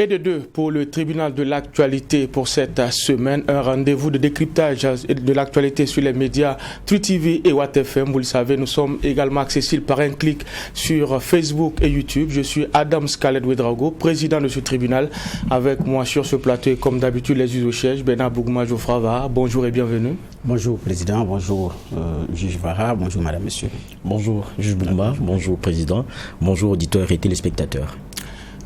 Et de deux, pour le tribunal de l'actualité pour cette semaine, un rendez-vous de décryptage de l'actualité sur les médias Truth TV et Watt FM. Vous le savez, nous sommes également accessibles par un clic sur Facebook et YouTube. Je suis Adam Scarlett Ouedraogo, président de ce tribunal. Avec moi sur ce plateau, comme d'habitude, les juges au siège, Bernard Bougma Jofrava. Bonjour et bienvenue. Bonjour président, bonjour juge Vara, bonjour madame, monsieur. Bonjour juge Bougma, bonjour président, bonjour auditeurs et téléspectateurs.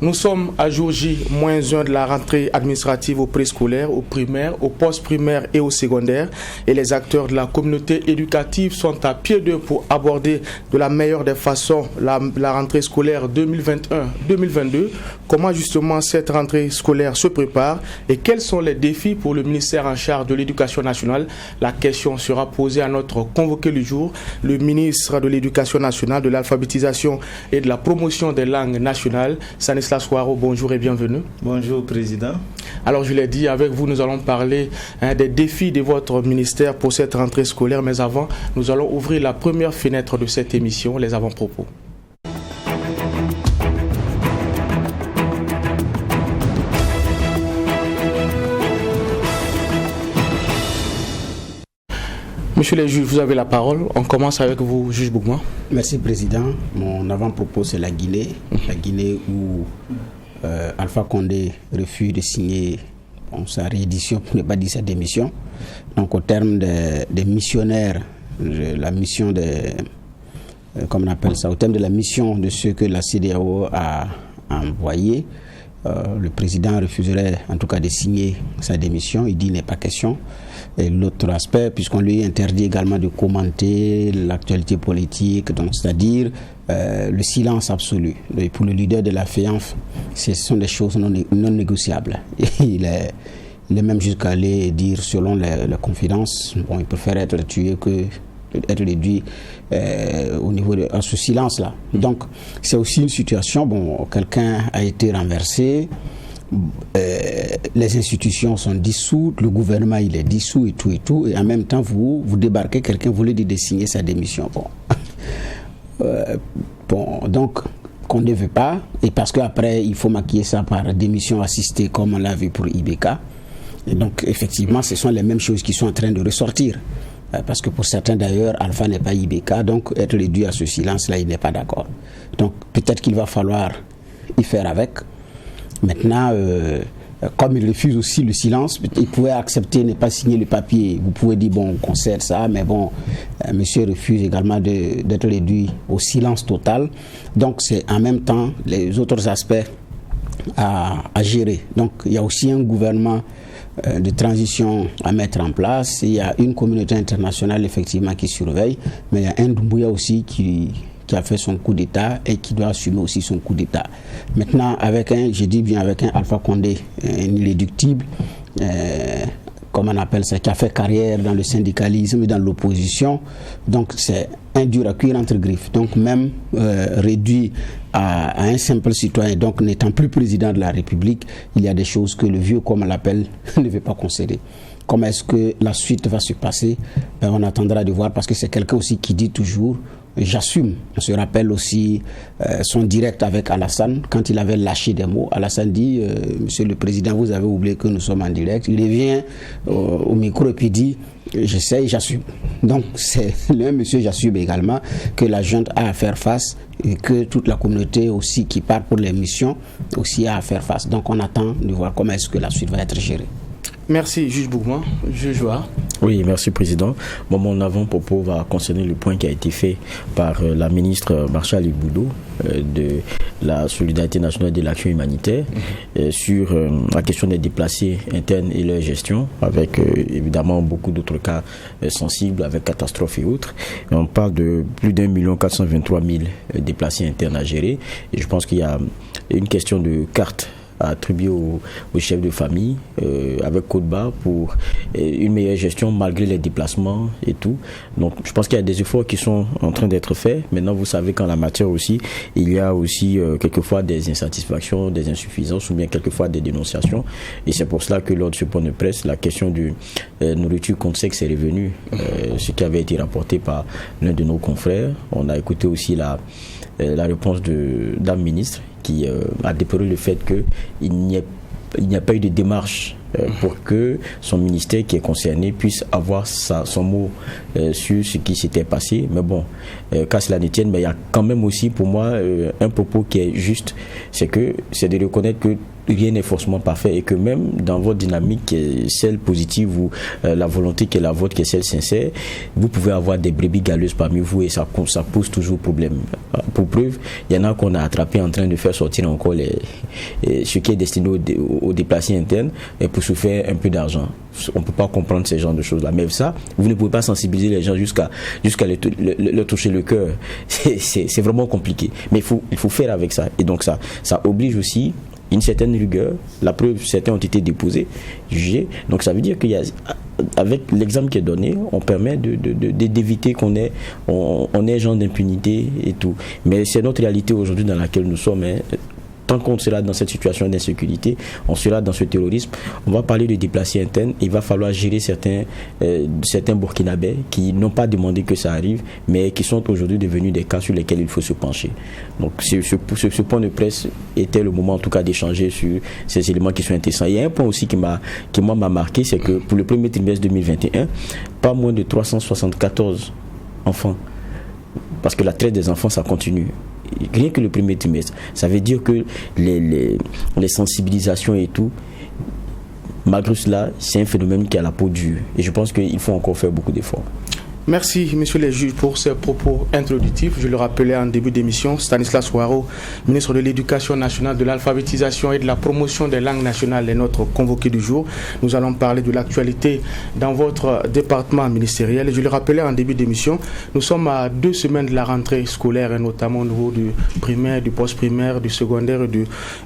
Nous sommes à jour J-1 de la rentrée administrative au préscolaire, au primaire, au post-primaire et au secondaire. Et les acteurs de la communauté éducative sont à pied d'œuvre pour aborder de la meilleure des façons la rentrée scolaire 2021-2022. Comment justement cette rentrée scolaire se prépare et quels sont les défis pour le ministère en charge de l'éducation nationale? La question sera posée à notre convoqué du jour, le ministre de l'éducation nationale, de l'alphabétisation et de la promotion des langues nationales, Stanislas Ouaro. Bonjour et bienvenue. Bonjour président. Alors je l'ai dit, avec vous nous allons parler des défis de votre ministère pour cette rentrée scolaire, mais avant nous allons ouvrir la première fenêtre de cette émission, les avant-propos. Monsieur les juges, vous avez la parole. On commence avec vous, juge Bougma. Merci président. Mon avant-propos c'est la Guinée. La Guinée où Alpha Condé refuse de signer sa réédition, pour ne pas dire sa démission. Donc au terme des missionnaires, la mission comme on appelle ça, au terme de la mission de ce que la CEDEAO a envoyé, le président refuserait en tout cas de signer sa démission. Il dit qu'il n'est pas question. Et l'autre aspect, puisqu'on lui interdit également de commenter l'actualité politique, donc c'est-à-dire le silence absolu. Et pour le leader de la FEANF, ce sont des choses non négociables. Et il est même jusqu'à aller dire, selon les confidences, bon, il préfère être tué que être réduit au niveau de ce silence-là. Donc, c'est aussi une situation, bon, quelqu'un a été renversé, les institutions sont dissoutes, le gouvernement il est dissous et tout, et en même temps vous débarquez quelqu'un, vous lui dites de signer sa démission. Bon, donc qu'on ne veut pas, et parce qu'après il faut maquiller ça par démission assistée comme on l'a vu pour IBK. Et donc effectivement ce sont les mêmes choses qui sont en train de ressortir. Parce que pour certains d'ailleurs, Alpha n'est pas IBK, donc être réduit à ce silence-là, il n'est pas d'accord. Donc peut-être qu'il va falloir y faire avec. Maintenant, comme il refuse aussi le silence, il pouvait accepter ne pas signer le papier. Vous pouvez dire, bon, on concède ça, mais bon, monsieur refuse également d'être réduit au silence total. Donc c'est en même temps les autres aspects à gérer. Donc il y a aussi un gouvernement de transition à mettre en place. Il y a une communauté internationale effectivement qui surveille, mais il y a un Doumbouya aussi qui a fait son coup d'État et qui doit assumer aussi son coup d'État. Maintenant, avec un Alpha Condé, un irréductible, comme on appelle ça, qui a fait carrière dans le syndicalisme et dans l'opposition, donc c'est un dur à cuire entre griffes. Donc même réduit à un simple citoyen, donc n'étant plus président de la République, il y a des choses que le vieux, comme on l'appelle, ne veut pas concéder. Comment est-ce que la suite va se passer? On attendra de voir, parce que c'est quelqu'un aussi qui dit toujours j'assume. On se rappelle aussi son direct avec Alassane, quand il avait lâché des mots. Alassane dit monsieur le président, vous avez oublié que nous sommes en direct. Il revient au micro et puis dit j'essaye, j'assume. Donc c'est le même monsieur j'assume également que la junte a à faire face et que toute la communauté aussi qui part pour les missions aussi a à faire face. Donc on attend de voir comment est-ce que la suite va être gérée. Merci, juge Bougma. Juge Ouaro. Oui, merci président. Bon, mon avant-propos va concerner le point qui a été fait par la ministre Marshal Iboudou de la Solidarité nationale et de l'action humanitaire sur la question des déplacés internes et leur gestion, avec évidemment beaucoup d'autres cas sensibles avec catastrophes et autres. Et on parle de plus d'1 423 000 déplacés internes à gérer, et je pense qu'il y a une question de carte attribué au chef de famille avec Côte-Barre pour une meilleure gestion malgré les déplacements et tout. Donc je pense qu'il y a des efforts qui sont en train d'être faits. Maintenant vous savez qu'en la matière aussi il y a aussi quelquefois des insatisfactions, des insuffisances ou bien quelquefois des dénonciations, et c'est pour cela que lors de ce point de presse la question de nourriture contre sexe est revenue, ce qui avait été rapporté par l'un de nos confrères. On a écouté aussi la réponse d'un ministre qui a déploré le fait qu'il n'y a pas eu de démarche pour que son ministère qui est concerné puisse avoir son mot sur ce qui s'était passé. Mais bon, qu'à cela ne tienne, il y a quand même aussi pour moi un propos qui est juste, c'est de reconnaître que rien n'est forcément parfait et que même dans votre dynamique qui est celle positive ou la volonté qui est la vôtre qui est celle sincère, vous pouvez avoir des brebis galeuses parmi vous et ça pose toujours problème. Pour preuve, il y en a qu'on a attrapé en train de faire sortir encore ce qui est destiné aux déplacés internes et pour se faire un peu d'argent. On ne peut pas comprendre ces genres de choses-là. Mais ça, vous ne pouvez pas sensibiliser les gens jusqu'à leur toucher le cœur. C'est vraiment compliqué. Mais il faut faire avec ça. Et donc ça oblige aussi une certaine rigueur. La preuve, certains ont été déposés, jugés. Donc ça veut dire qu'avec l'exemple qui est donné, on permet d'éviter qu'on ait genre d'impunité et tout. Mais c'est notre réalité aujourd'hui dans laquelle nous sommes. Tant qu'on sera dans cette situation d'insécurité, on sera dans ce terrorisme, on va parler de déplacés internes, il va falloir gérer certains Burkinabés qui n'ont pas demandé que ça arrive, mais qui sont aujourd'hui devenus des cas sur lesquels il faut se pencher. Donc ce point de presse était le moment en tout cas d'échanger sur ces éléments qui sont intéressants. Il y a un point aussi qui m'a marqué, c'est que pour le premier trimestre 2021, pas moins de 374 enfants, parce que la traite des enfants ça continue. Rien que le premier trimestre, ça veut dire que les sensibilisations et tout, malgré cela, c'est un phénomène qui a la peau dure. Et je pense qu'il faut encore faire beaucoup d'efforts. Merci, messieurs les juges, pour ces propos introductifs. Je le rappelais en début d'émission, Stanislas Ouaro, ministre de l'Éducation nationale, de l'alphabétisation et de la promotion des langues nationales, est notre convoqué du jour. Nous allons parler de l'actualité dans votre département ministériel. Je le rappelais en début d'émission, nous sommes à 2 semaines de la rentrée scolaire, et notamment au niveau du primaire, du post-primaire, du secondaire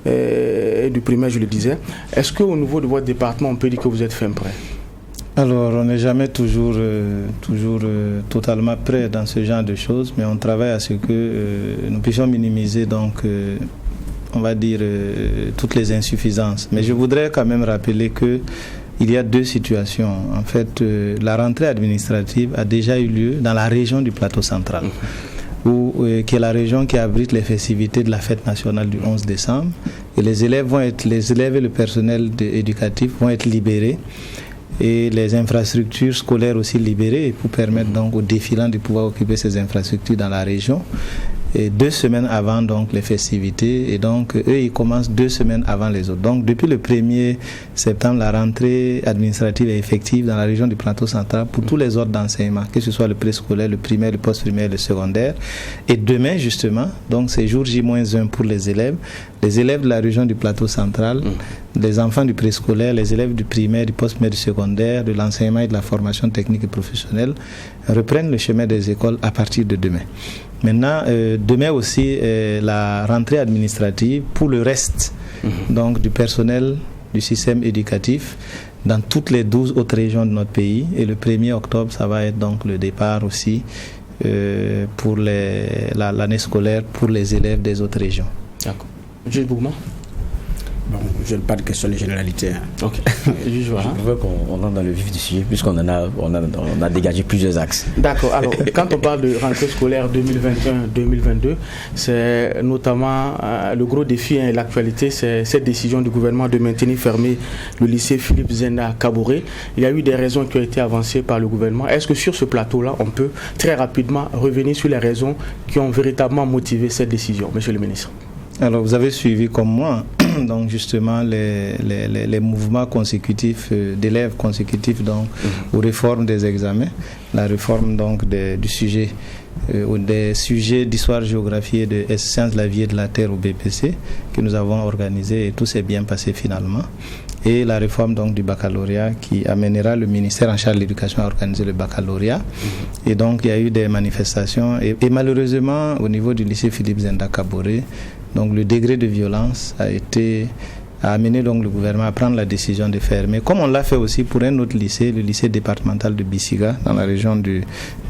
et du primaire, je le disais. Est-ce qu'au niveau de votre département, on peut dire que vous êtes fin prêt? Alors, on n'est jamais toujours totalement prêt dans ce genre de choses, mais on travaille à ce que nous puissions minimiser donc, on va dire, toutes les insuffisances. Mais je voudrais quand même rappeler qu'il y a 2 situations. En fait, la rentrée administrative a déjà eu lieu dans la région du Plateau central, qui est la région qui abrite les festivités de la fête nationale du 11 décembre. Et les élèves et le personnel éducatif vont être libérés. Et les infrastructures scolaires aussi libérées pour permettre donc aux défilants de pouvoir occuper ces infrastructures dans la région. Et 2 semaines avant donc les festivités, et donc eux ils commencent 2 semaines avant les autres. Donc depuis le 1er septembre, la rentrée administrative est effective dans la région du Plateau central pour tous les ordres d'enseignement, que ce soit le préscolaire, le primaire, le post-primaire, le secondaire. Et demain justement, donc c'est jour J-1 pour les élèves de la région du Plateau central, les enfants du préscolaire, les élèves du primaire, du post-primaire, du secondaire, de l'enseignement et de la formation technique et professionnelle reprennent le chemin des écoles à partir de demain. Maintenant, demain aussi, la rentrée administrative pour le reste donc, du personnel du système éducatif dans toutes les 12 autres régions de notre pays. Et le 1er octobre, ça va être donc le départ aussi pour l'année scolaire pour les élèves des autres régions. D'accord. Gilles Bougman. Bon, je ne parle que sur les généralités. Ok. Je veux qu'on entre dans le vif du sujet, puisqu'on on a dégagé plusieurs axes. D'accord. Alors, quand on parle de rentrée scolaire 2021-2022, c'est notamment le gros défi et l'actualité, c'est cette décision du gouvernement de maintenir fermé le lycée Philippe Zenda Kaboré. Il y a eu des raisons qui ont été avancées par le gouvernement. Est-ce que sur ce plateau-là, on peut très rapidement revenir sur les raisons qui ont véritablement motivé cette décision, monsieur le ministre? Alors, vous avez suivi comme moi, donc justement les mouvements consécutifs d'élèves consécutifs donc aux réformes des examens, la réforme donc du sujet ou des sujets d'histoire, géographie et de sciences de la vie et de la terre au BPC que nous avons organisé et tout s'est bien passé finalement. Et la réforme donc du baccalauréat qui amènera le ministère en charge de l'éducation à organiser le baccalauréat. Et donc il y a eu des manifestations et malheureusement au niveau du lycée Philippe Zenda Kaboré, donc le degré de violence a amené donc le gouvernement à prendre la décision de fermer, comme on l'a fait aussi pour un autre lycée, le lycée départemental de Bissiga, dans la région du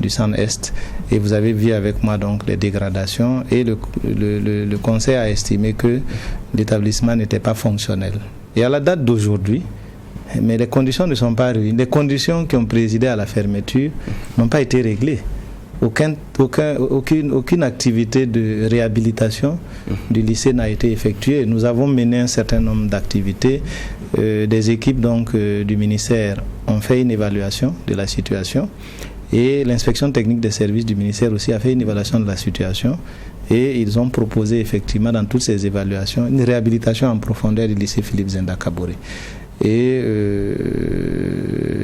Centre-Est. Et vous avez vu avec moi donc les dégradations et le conseil a estimé que l'établissement n'était pas fonctionnel. Et à la date d'aujourd'hui, mais les conditions ne sont pas réunies. Les conditions qui ont présidé à la fermeture n'ont pas été réglées. aucune activité de réhabilitation du lycée n'a été effectuée. Nous avons mené un certain nombre d'activités. Des équipes donc du ministère ont fait une évaluation de la situation et l'inspection technique des services du ministère aussi a fait une évaluation de la situation et ils ont proposé effectivement dans toutes ces évaluations une réhabilitation en profondeur du lycée Philippe Zenda Kaboré. Et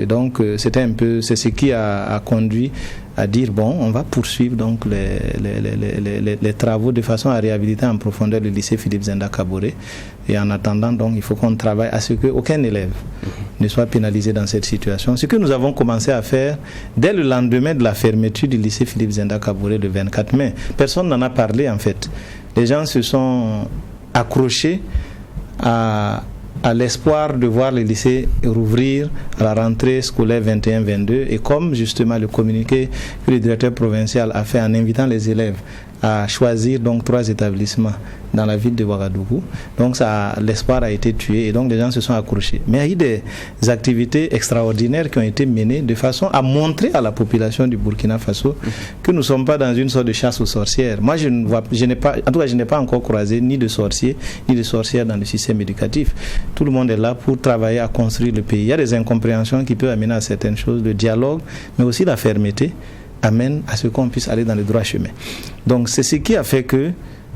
donc c'est ce qui a conduit à dire on va poursuivre donc les travaux de façon à réhabiliter en profondeur le lycée Philippe Zenda Kaboré. Et en attendant donc il faut qu'on travaille à ce qu'aucun élève ne soit pénalisé dans cette situation. Ce que nous avons commencé à faire dès le lendemain de la fermeture du lycée Philippe Zenda Kaboré le 24 mai. Personne n'en a parlé en fait. Les gens se sont accrochés à l'espoir de voir le lycée rouvrir à la rentrée scolaire 21-22 et comme justement le communiqué que le directeur provincial a fait en invitant les élèves à choisir donc 3 établissements dans la ville de Ouagadougou. Donc l'espoir a été tué et donc les gens se sont accrochés. Mais il y a eu des activités extraordinaires qui ont été menées de façon à montrer à la population du Burkina Faso que nous ne sommes pas dans une sorte de chasse aux sorcières. Moi, je n'ai pas encore croisé ni de sorciers ni de sorcières dans le système éducatif. Tout le monde est là pour travailler à construire le pays. Il y a des incompréhensions qui peuvent amener à certaines choses, le dialogue, mais aussi la fermeté amène à ce qu'on puisse aller dans le droit chemin. Donc c'est ce qui a fait que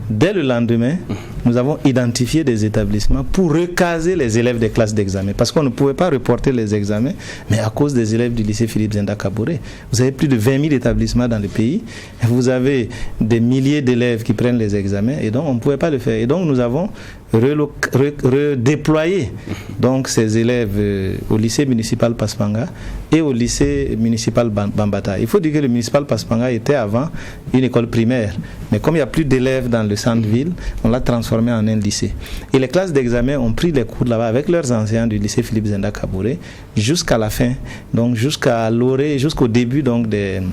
dès le lendemain, nous avons identifié des établissements pour recaser les élèves des classes d'examen. Parce qu'on ne pouvait pas reporter les examens, mais à cause des élèves du lycée Philippe Zenda Kaboré. Vous avez plus de 20 000 établissements dans le pays. Vous avez des milliers d'élèves qui prennent les examens. Et donc, on ne pouvait pas le faire. Et donc, nous avons redéployé donc, ces élèves au lycée municipal Paspanga et au lycée municipal Bambata. Il faut dire que le municipal Paspanga était avant une école primaire. Mais comme il n'y a plus d'élèves dans le centre-ville, on l'a transformé en un lycée. Et les classes d'examen ont pris les cours là-bas avec leurs enseignants du lycée Philippe Zenda Kaboré jusqu'à la fin, donc jusqu'au début, donc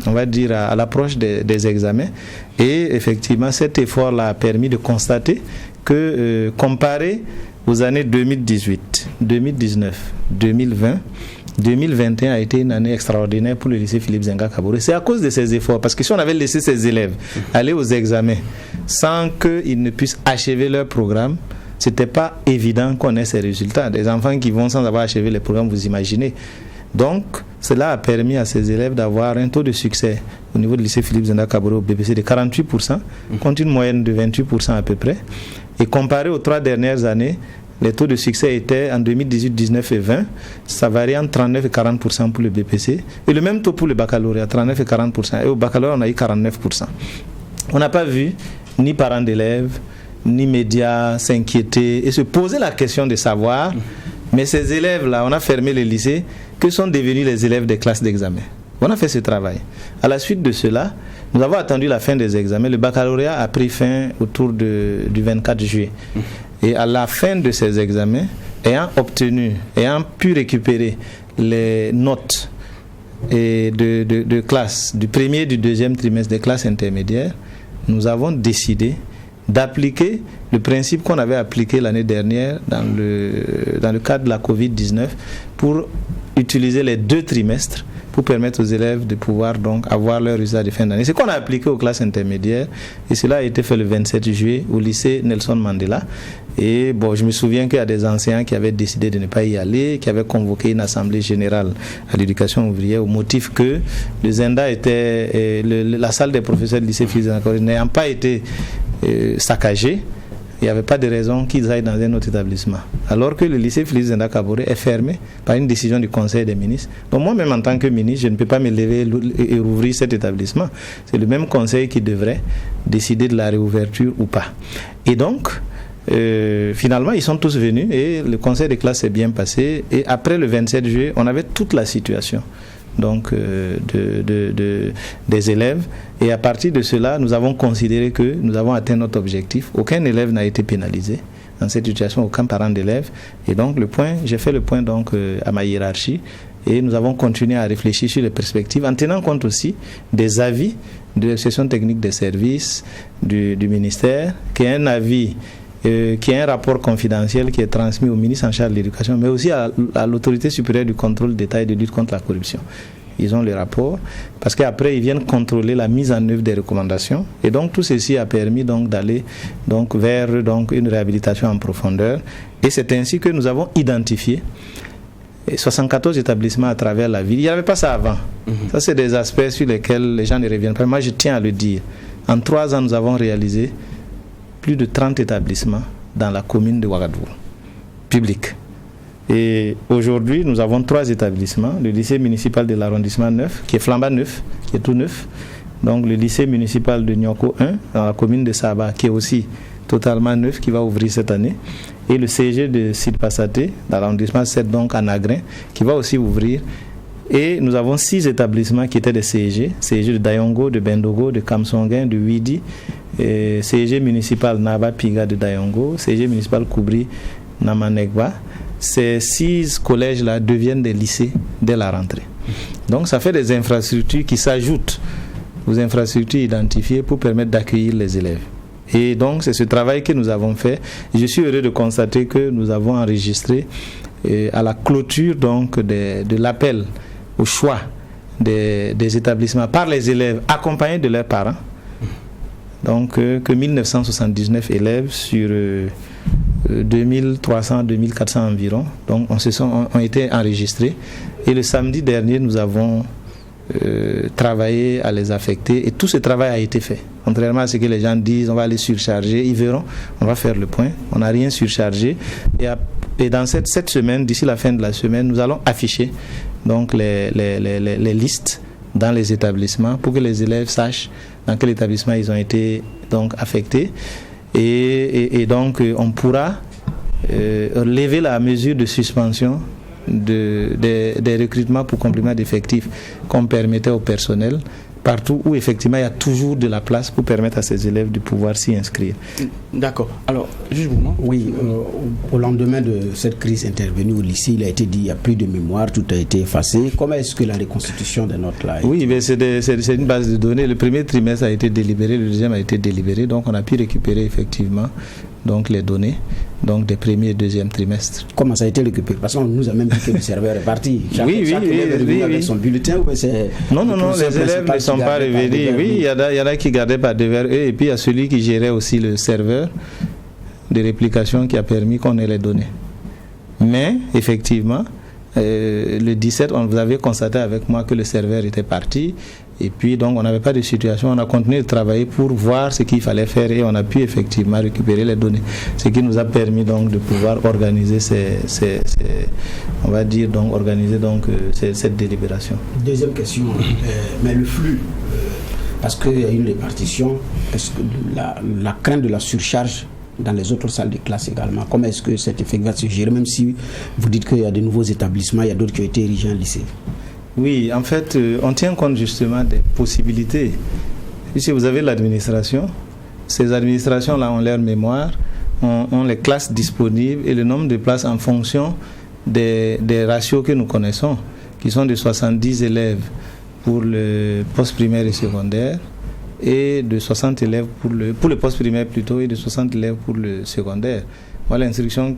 on va dire à l'approche des examens. Et effectivement, cet effort-là a permis de constater que comparé aux années 2018, 2019, 2020, 2021 a été une année extraordinaire pour le lycée Philippe Zenda Kaboré. C'est à cause de ces efforts, parce que si on avait laissé ces élèves aller aux examens sans qu'ils ne puissent achever leur programme, ce n'était pas évident qu'on ait ces résultats. Des enfants qui vont sans avoir achevé les programmes, vous imaginez. Donc, cela a permis à ces élèves d'avoir un taux de succès au niveau du lycée Philippe Zenda Kaboré au BPC de 48%, contre une moyenne de 28% à peu près. Et comparé aux 3 dernières années, les taux de succès étaient en 2018, 19 et 20. Ça varie entre 39 et 40% pour le BPC. Et le même taux pour le baccalauréat, 39 et 40%. Et au baccalauréat, on a eu 49%. On n'a pas vu ni parents d'élèves, ni médias s'inquiéter et se poser la question de savoir, mais ces élèves-là, on a fermé les lycées, que sont devenus les élèves des classes d'examen. On a fait ce travail. À la suite de cela, nous avons attendu la fin des examens. Le baccalauréat a pris fin autour du 24 juillet. Et à la fin de ces examens, ayant pu récupérer les notes de classe du premier et du deuxième trimestre des classes intermédiaires, nous avons décidé d'appliquer le principe qu'on avait appliqué l'année dernière dans le cadre de la Covid-19 pour utiliser les 2 trimestres pour permettre aux élèves de pouvoir donc avoir leur résultat de fin d'année. C'est ce qu'on a appliqué aux classes intermédiaires et cela a été fait le 27 juillet au lycée Nelson Mandela. Et bon, je me souviens qu'il y a des enseignants qui avaient décidé de ne pas y aller, qui avaient convoqué une assemblée générale à l'éducation ouvrière au motif que le Zenda était, la salle des professeurs du lycée Philippe Zenda Kaboré n'ayant pas été saccagée, il n'y avait pas de raison qu'ils aillent dans un autre établissement. Alors que le lycée Philippe Zenda Kaboré est fermé par une décision du Conseil des ministres. Donc moi-même en tant que ministre, je ne peux pas me lever et rouvrir cet établissement. C'est le même Conseil qui devrait décider de la réouverture ou pas. Et donc, finalement, ils sont tous venus et le conseil de classe s'est bien passé. Et après le 27 juillet, on avait toute la situation donc des élèves. Et à partir de cela, nous avons considéré que nous avons atteint notre objectif. Aucun élève n'a été pénalisé dans cette situation, aucun parent d'élève. Et donc, j'ai fait le point donc, à ma hiérarchie. Et nous avons continué à réfléchir sur les perspectives en tenant compte aussi des avis de la session technique des services du ministère, qui est un avis qui est un rapport confidentiel qui est transmis au ministre en charge de l'éducation, mais aussi à l'autorité supérieure du contrôle d'État et de lutte contre la corruption. ils ont le rapport, parce qu'après ils viennent contrôler la mise en œuvre des recommandations. Et donc tout ceci a permis donc d'aller donc vers donc une réhabilitation en profondeur. Et c'est ainsi que nous avons identifié 74 établissements à travers la ville. Il n'y avait pas ça avant. Ça, c'est des aspects sur lesquels les gens ne reviennent pas. Moi, je tiens à le dire. En 3 ans, nous avons réalisé plus de 30 établissements dans la commune de Ouagadougou, publics. Et aujourd'hui, nous avons 3 établissements. Le lycée municipal de l'arrondissement 9, qui est flambant neuf, qui est tout neuf. Donc, le lycée municipal de Nyoko 1, dans la commune de Saba, qui est aussi totalement neuf, qui va ouvrir cette année. Et le CG de Sidi-Passaté, dans l'arrondissement 7, donc à Nagrin, qui va aussi ouvrir. Et nous avons 6 établissements qui étaient des CG de Dayongo, de Bendogo, de Kamsonguin, de Widi, CG municipal Naba Piga de Dayongo, CG municipal Koubri Namanegba. Ces 6 collèges-là deviennent des lycées dès la rentrée. Donc ça fait des infrastructures qui s'ajoutent aux infrastructures identifiées pour permettre d'accueillir les élèves. Et donc c'est ce travail que nous avons fait. Je suis heureux de constater que nous avons enregistré à la clôture donc de l'appel au choix des établissements par les élèves accompagnés de leurs parents. Donc que 1979 élèves sur 2300, 2400 environ donc ont été enregistrés. Et le samedi dernier, nous avons travaillé à les affecter et tout ce travail a été fait. Contrairement à ce que les gens disent, on va les surcharger, ils verront, on va faire le point. On n'a rien surchargé. Et dans cette semaine, d'ici la fin de la semaine, nous allons afficher donc les listes dans les établissements pour que les élèves sachent dans quel établissement ils ont été donc affectés. Et donc on pourra lever la mesure de suspension des recrutements pour complément d'effectifs qu'on permettait au personnel partout où effectivement il y a toujours de la place pour permettre à ces élèves de pouvoir s'y inscrire. D'accord. Alors, juste pour moi. Oui, au lendemain de cette crise intervenue au lycée, il a été dit qu'il n'y a plus de mémoire, tout a été effacé. Comment est-ce que la reconstitution des notes là? Oui, mais c'est une base de données. Le premier trimestre a été délibéré, le deuxième a été délibéré, donc on a pu récupérer effectivement donc les données donc des premiers et deuxième trimestres. Comment ça a été récupéré? Parce qu'on nous a même dit que le serveur est parti. Chaque élève est revenu avec son bulletin. Non, les élèves ne sont pas revenus. Oui, il y en a qui gardaient par devers eux, et puis il y a celui qui gérait aussi le serveur de réplication qui a permis qu'on ait les données. Mais effectivement, le 17, vous avez constaté avec moi que le serveur était parti. Et puis donc on n'avait pas de situation, on a continué de travailler pour voir ce qu'il fallait faire et on a pu effectivement récupérer les données, ce qui nous a permis donc de pouvoir organiser on va dire donc organiser donc cette délibération. Deuxième question, mais le flux, parce qu'il y a une répartition, est-ce que la crainte de la surcharge dans les autres salles de classe également, comment est-ce que cet effet va se gérer, même si vous dites qu'il y a de nouveaux établissements, il y a d'autres qui ont été érigés en lycée? Oui, en fait, on tient compte justement des possibilités. Si vous avez l'administration, ces administrations-là ont leur mémoire, ont les classes disponibles et le nombre de places en fonction des ratios que nous connaissons, qui sont de 70 élèves pour le post-primaire et secondaire et de 60 élèves pour le post-primaire plutôt et de 60 élèves pour le secondaire. Voilà l'instruction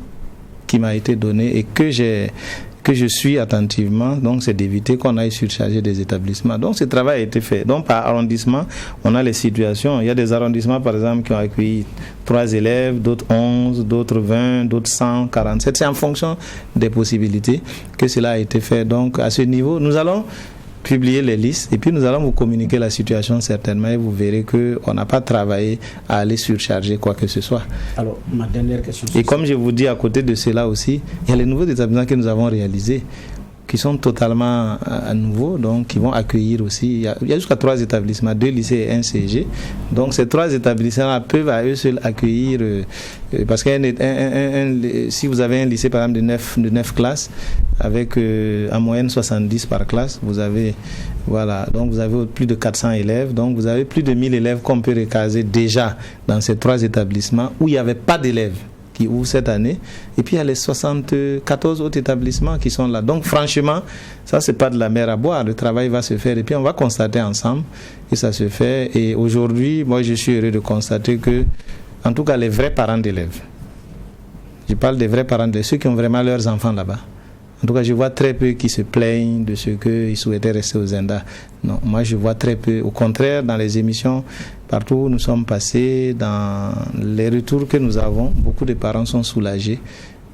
qui m'a été donnée et que je suis attentivement, donc c'est d'éviter qu'on aille surcharger des établissements. Donc ce travail a été fait. Donc par arrondissement, on a les situations. Il y a des arrondissements par exemple qui ont accueilli 3 élèves, d'autres 11, d'autres 20, d'autres 147. C'est en fonction des possibilités que cela a été fait. Donc à ce niveau, nous allons publier les listes et puis nous allons vous communiquer la situation certainement et vous verrez qu'on n'a pas travaillé à aller surcharger quoi que ce soit. Alors, ma dernière question. Et comme je vous dis, à côté de cela aussi, il y a les nouveaux établissements que nous avons réalisés qui sont totalement à nouveau, donc qui vont accueillir aussi. Il y a jusqu'à 3 établissements, 2 lycées et 1 CG. Donc ces 3 établissements peuvent à eux seuls accueillir, parce que si vous avez un lycée par exemple de 9 classes, avec en moyenne 70 par classe, vous avez plus de 400 élèves, donc vous avez plus de 1000 élèves qu'on peut recaser déjà dans ces 3 établissements où il n'y avait pas d'élèves qui ouvrent cette année, et puis il y a les 74 autres établissements qui sont là. Donc franchement, ça c'est pas de la mer à boire, le travail va se faire et puis on va constater ensemble et ça se fait. Et aujourd'hui, moi je suis heureux de constater que, en tout cas les vrais parents d'élèves, je parle des vrais parents d'élèves, ceux qui ont vraiment leurs enfants là-bas, En tout cas, je vois très peu qui se plaignent de ce qu'ils souhaitaient rester au Zenda. Non, moi je vois très peu. Au contraire, dans les émissions, partout où nous sommes passés, dans les retours que nous avons, beaucoup de parents sont soulagés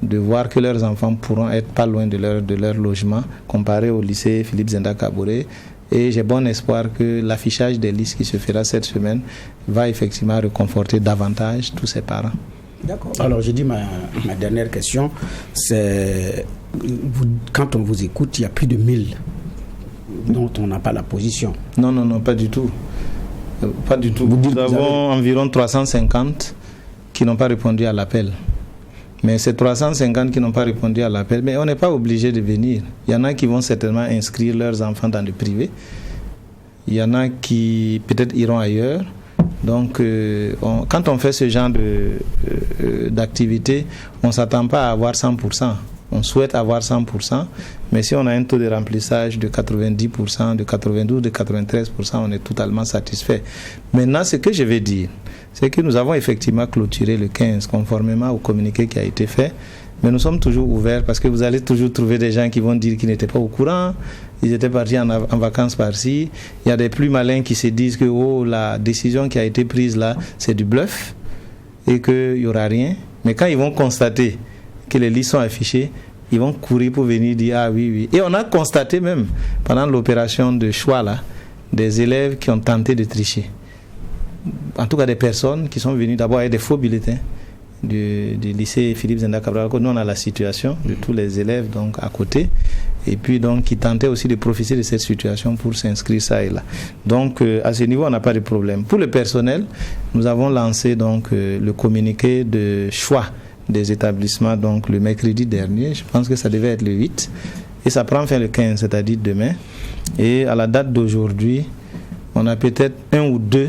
de voir que leurs enfants pourront être pas loin de leur logement, comparé au lycée Philippe Zenda Kaboré. Et j'ai bon espoir que l'affichage des listes qui se fera cette semaine va effectivement réconforter davantage tous ces parents. D'accord. Alors, j'ai dit ma dernière question, c'est quand on vous écoute, il y a plus de 1000 dont on n'a pas la position. Non, pas du tout. Pas du tout. Nous avons environ 350 qui n'ont pas répondu à l'appel. Mais ces 350 qui n'ont pas répondu à l'appel, mais on n'est pas obligé de venir. Il y en a qui vont certainement inscrire leurs enfants dans le privé. Il y en a qui peut-être iront ailleurs. Donc, quand on fait ce genre d'activité, on ne s'attend pas à avoir 100%. On souhaite avoir 100%, mais si on a un taux de remplissage de 90%, de 92%, de 93%, on est totalement satisfait. Maintenant, ce que je vais dire, c'est que nous avons effectivement clôturé le 15, conformément au communiqué qui a été fait, mais nous sommes toujours ouverts parce que vous allez toujours trouver des gens qui vont dire qu'ils n'étaient pas au courant, ils étaient partis en vacances par-ci. Il y a des plus malins qui se disent que la décision qui a été prise là, c'est du bluff et qu'il n'y aura rien. Mais quand ils vont constater que les listes sont affichées, ils vont courir pour venir dire ah oui. Et on a constaté même pendant l'opération de choix là, des élèves qui ont tenté de tricher. En tout cas des personnes qui sont venues d'abord avec des faux bulletins du lycée Philippe Zenda Cabral. Nous on a la situation de tous les élèves donc à côté et puis donc qui tentaient aussi de profiter de cette situation pour s'inscrire ça et là. Donc à ce niveau on n'a pas de problème. Pour le personnel, nous avons lancé donc le communiqué de choix des établissements donc le mercredi dernier, je pense que ça devait être le 8 et ça prend fin le 15, c'est-à-dire demain. Et à la date d'aujourd'hui, on a peut-être un ou deux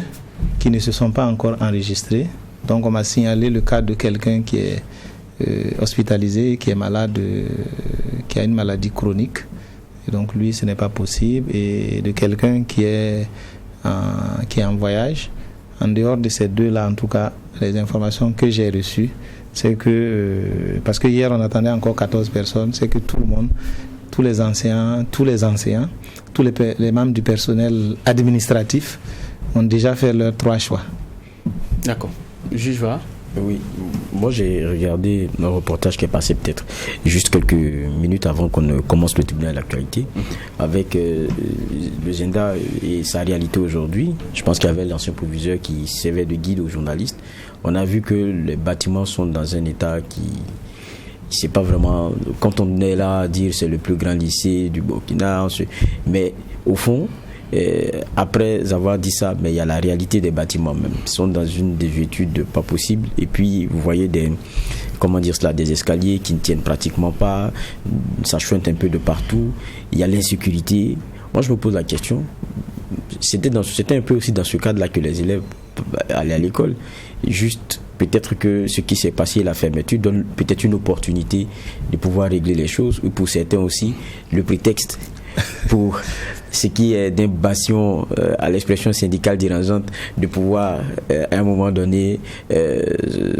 qui ne se sont pas encore enregistrés. Donc on m'a signalé le cas de quelqu'un qui est hospitalisé, qui est malade, qui a une maladie chronique. Et donc lui, ce n'est pas possible. Et de quelqu'un qui est en voyage. En dehors de ces deux-là, en tout cas, les informations que j'ai reçues, c'est que, parce que hier on attendait encore 14 personnes, c'est que tout le monde, tous les enseignants, tous les membres du personnel administratif ont déjà fait leurs 3 choix. D'accord. Juge va. Oui, moi j'ai regardé un reportage qui est passé peut-être juste quelques minutes avant qu'on ne commence le tribunal de l'actualité avec le Zenda et sa réalité aujourd'hui. Je pense qu'il y avait l'ancien proviseur qui servait de guide aux journalistes. On a vu que les bâtiments sont dans un état qui... C'est pas vraiment... Quand on est là à dire c'est le plus grand lycée du Burkina, mais au fond... après avoir dit ça, mais il y a la réalité des bâtiments même. Ils sont dans une désuétude pas possible. Et puis vous voyez des escaliers qui ne tiennent pratiquement pas. Ça chointe un peu de partout. Il y a l'insécurité. Moi je me pose la question. C'était un peu aussi dans ce cadre-là que les élèves allaient à l'école. Juste peut-être que ce qui s'est passé, la fermeture, donne peut-être une opportunité de pouvoir régler les choses. Ou pour certains aussi, le prétexte pour ce qui est d'impression à l'expression syndicale dérangeante de pouvoir à un moment donné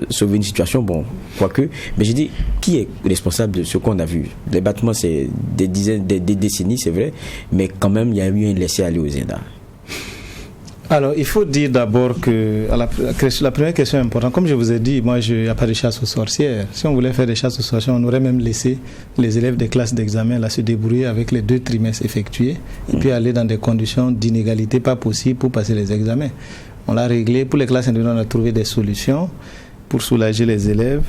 sauver une situation, bon, quoique, mais je dis, qui est responsable de ce qu'on a vu? Les bâtiments, c'est des dizaines, des décennies, c'est vrai, mais quand même, il y a eu un laisser-aller aux Zenda. Alors, il faut dire d'abord que la première question importante, comme je vous ai dit, moi, il n'y a pas de chasse aux sorcières. Si on voulait faire des chasses aux sorcières, on aurait même laissé les élèves des classes d'examen là se débrouiller avec les 2 trimestres effectués et puis aller dans des conditions d'inégalité pas possibles pour passer les examens. On l'a réglé. Pour les classes individuelles, on a trouvé des solutions pour soulager les élèves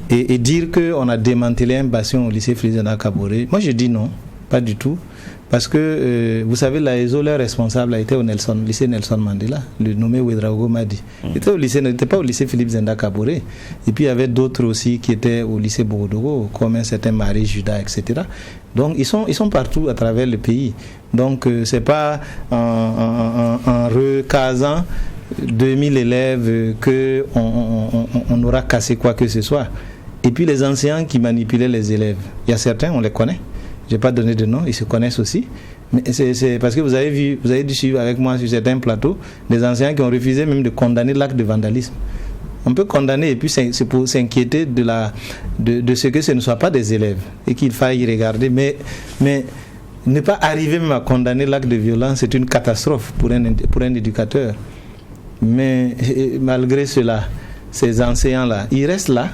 et dire qu'on a démantelé un bastion au lycée Philippe Zenda Kaboré. Moi, je dis non, pas du tout. Parce que, vous savez, l'AESO, leur responsable a été au lycée Nelson Mandela, le nommé Ouedraogo Madi. Il n'était pas au lycée Philippe Zenda Kaboré. Et puis, il y avait d'autres aussi qui étaient au lycée Bogodogo, comme un certain Marie Judas, etc. Donc, ils sont partout à travers le pays. Donc, ce n'est pas en recasant 2000 élèves qu'on aura cassé quoi que ce soit. Et puis, les enseignants qui manipulaient les élèves, il y a certains, on les connaît. Je n'ai pas donné de nom, ils se connaissent aussi. Mais c'est parce que vous avez dû suivre avec moi sur certains plateaux des enseignants qui ont refusé même de condamner l'acte de vandalisme. On peut condamner et puis c'est pour s'inquiéter de ce que ce ne soit pas des élèves et qu'il faille y regarder. Mais ne pas arriver même à condamner l'acte de violence, c'est une catastrophe pour un éducateur. Mais malgré cela, ces enseignants-là, ils restent là,